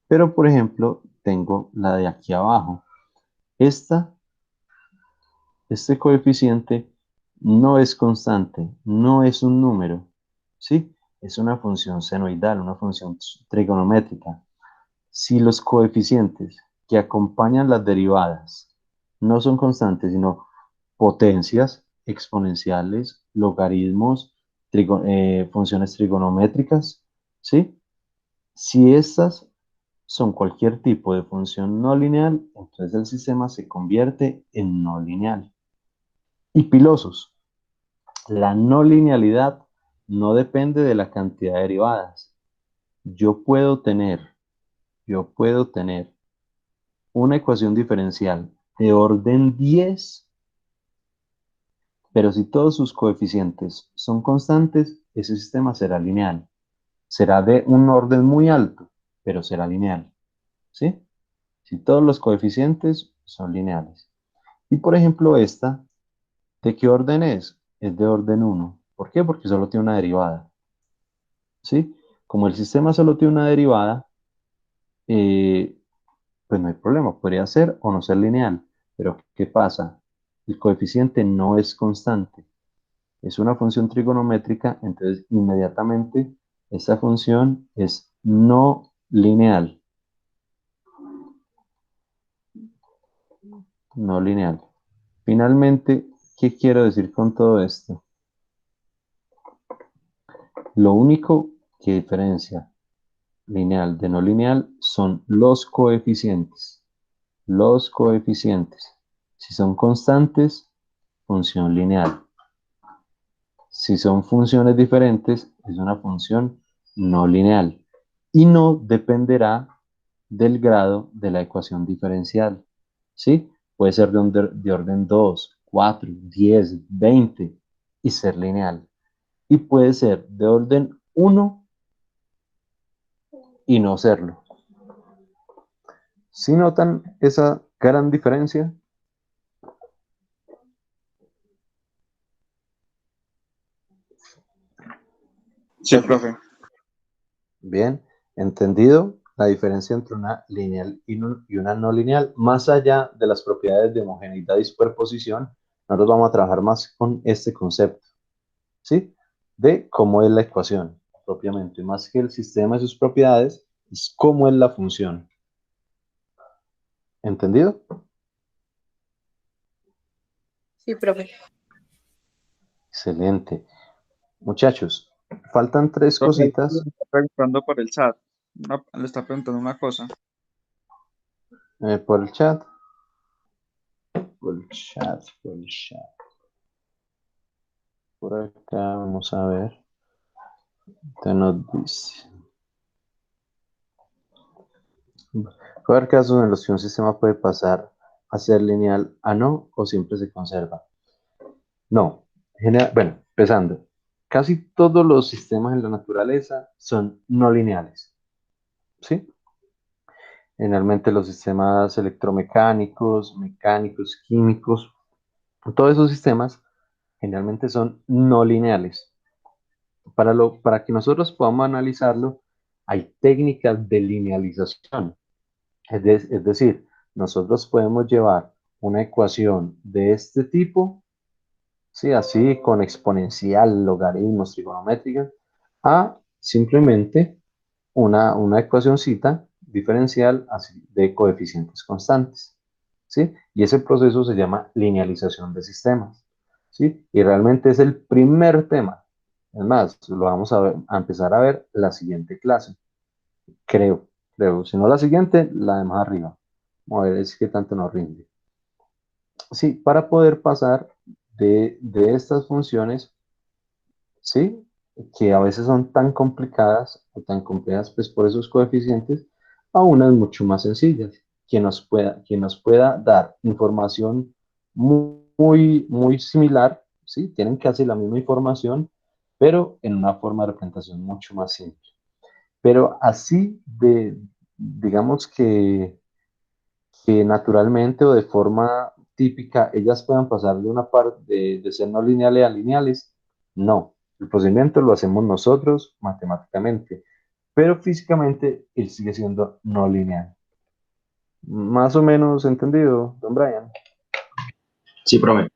Pero por ejemplo, tengo la de aquí abajo. Este coeficiente no es constante, no es un número, ¿sí? Es una función senoidal, una función trigonométrica. Si los coeficientes que acompañan las derivadas no son constantes, sino potencias exponenciales, logaritmos, funciones trigonométricas, ¿sí? Si estas son cualquier tipo de función no lineal, entonces el sistema se convierte en no lineal. Y pilosos, la no linealidad no depende de la cantidad de derivadas. Yo puedo tener una ecuación diferencial de orden 10, pero si todos sus coeficientes son constantes, ese sistema será lineal. Será de un orden muy alto, pero será lineal, ¿sí? Si todos los coeficientes son lineales. Y por ejemplo esta, ¿de qué orden es? Es de orden 1. ¿Por qué? Porque solo tiene una derivada, ¿sí? Como el sistema solo tiene una derivada, eh, pues no hay problema, podría ser o no ser lineal. Pero ¿qué pasa? El coeficiente no es constante, es una función trigonométrica, entonces inmediatamente esta función es no lineal, no lineal. Finalmente, ¿qué quiero decir con todo esto? Lo único que diferencia lineal de no lineal son los coeficientes. Los coeficientes. Si son constantes, función lineal. Si son funciones diferentes, es una función no lineal y no dependerá del grado de la ecuación diferencial. ¿Sí? Puede ser de orden 2, 4, 10, 20 y ser lineal. Y puede ser de orden 1 y no serlo. ¿Sí notan esa gran diferencia? Sí, profe. Bien, ¿entendido la diferencia entre una lineal y una no lineal? Más allá de las propiedades de homogeneidad y superposición, nosotros vamos a trabajar más con este concepto, ¿sí? De cómo es la ecuación propiamente, más que el sistema y sus propiedades, es cómo es la función. ¿Entendido? Sí, profe. Excelente. Muchachos, faltan tres Profe, cositas. me está preguntando por el chat. Le está preguntando una cosa. Por el chat. Por el chat. Por acá vamos a ver. Te nos dice. Puede haber casos en los que un sistema puede pasar a ser lineal a no o siempre se conserva. No. Bueno, empezando. Casi todos los sistemas en la naturaleza son no lineales. ¿Sí? Generalmente los sistemas electromecánicos, mecánicos, químicos, todos esos sistemas generalmente son no lineales. Para que nosotros podamos analizarlo, hay técnicas de linealización. Es decir, nosotros podemos llevar una ecuación de este tipo, ¿sí? Así con exponencial, logaritmos, trigonométrica, a simplemente una ecuacioncita diferencial así, de coeficientes constantes, ¿sí? Y ese proceso se llama linealización de sistemas, ¿sí? Y realmente es el primer tema. Es más, lo vamos a empezar a ver la siguiente clase, creo. Si no la siguiente, la de más arriba. Vamos a ver es qué tanto nos rinde. Sí, para poder pasar de estas funciones, ¿sí? Que a veces son tan complicadas o tan complejas pues, por esos coeficientes, a unas mucho más sencillas, que nos pueda dar información muy similar, ¿sí? Tienen casi la misma información, pero en una forma de representación mucho más simple. Pero así digamos que naturalmente o de forma típica ellas puedan pasar de una parte de ser no lineales a lineales, no. El procedimiento lo hacemos nosotros matemáticamente, pero físicamente él sigue siendo no lineal. Más o menos entendido, don Brian. Sí, profe.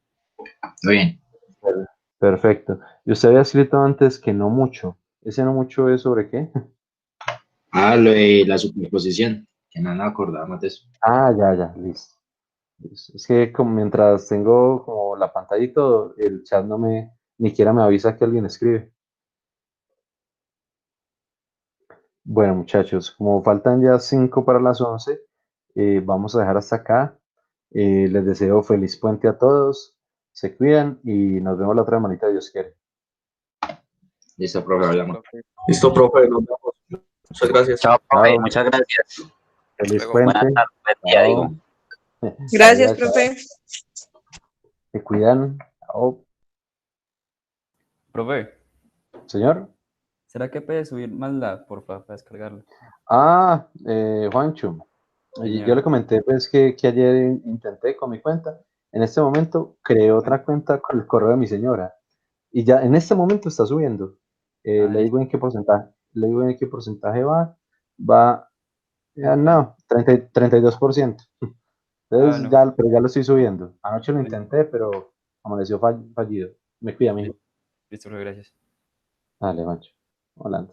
Está bien. Perfecto. Y usted había escrito antes que no mucho. ¿Ese no mucho es sobre qué? Ah, lo de la superposición. Que no me acordaba más de eso. Ah, ya, listo. Es que como mientras tengo como la pantalla y todo, el chat ni siquiera me avisa que alguien escribe. Bueno, muchachos, como faltan ya 5 para las 11, vamos a dejar hasta acá. Les deseo feliz puente a todos. Se cuidan y nos vemos la otra manita, Dios quiere. Listo, profe, hablamos. Listo, profe, nos vemos. Muchas gracias. Chao, profe, Chao. muchas gracias. Feliz Luego. puente. Buenas tardes, buen día, Chao. digo. Gracias, Chao. profe. Se cuidan. Chao. Profe, Señor. ¿será que puede subir más la, porfa, para descargarlo? Juancho. Yo Señor. le comenté pues que ayer intenté con mi cuenta. En este momento creé otra cuenta con el correo de mi señora. Y ya en este momento está subiendo. Le digo en qué porcentaje. Le digo en qué porcentaje va. Ya no, 32%. Entonces no. pero ya lo estoy subiendo. Anoche lo intenté, pero amaneció fallido. Me cuida, mijo. Listo, profe, gracias. Dale, Juancho. Hola.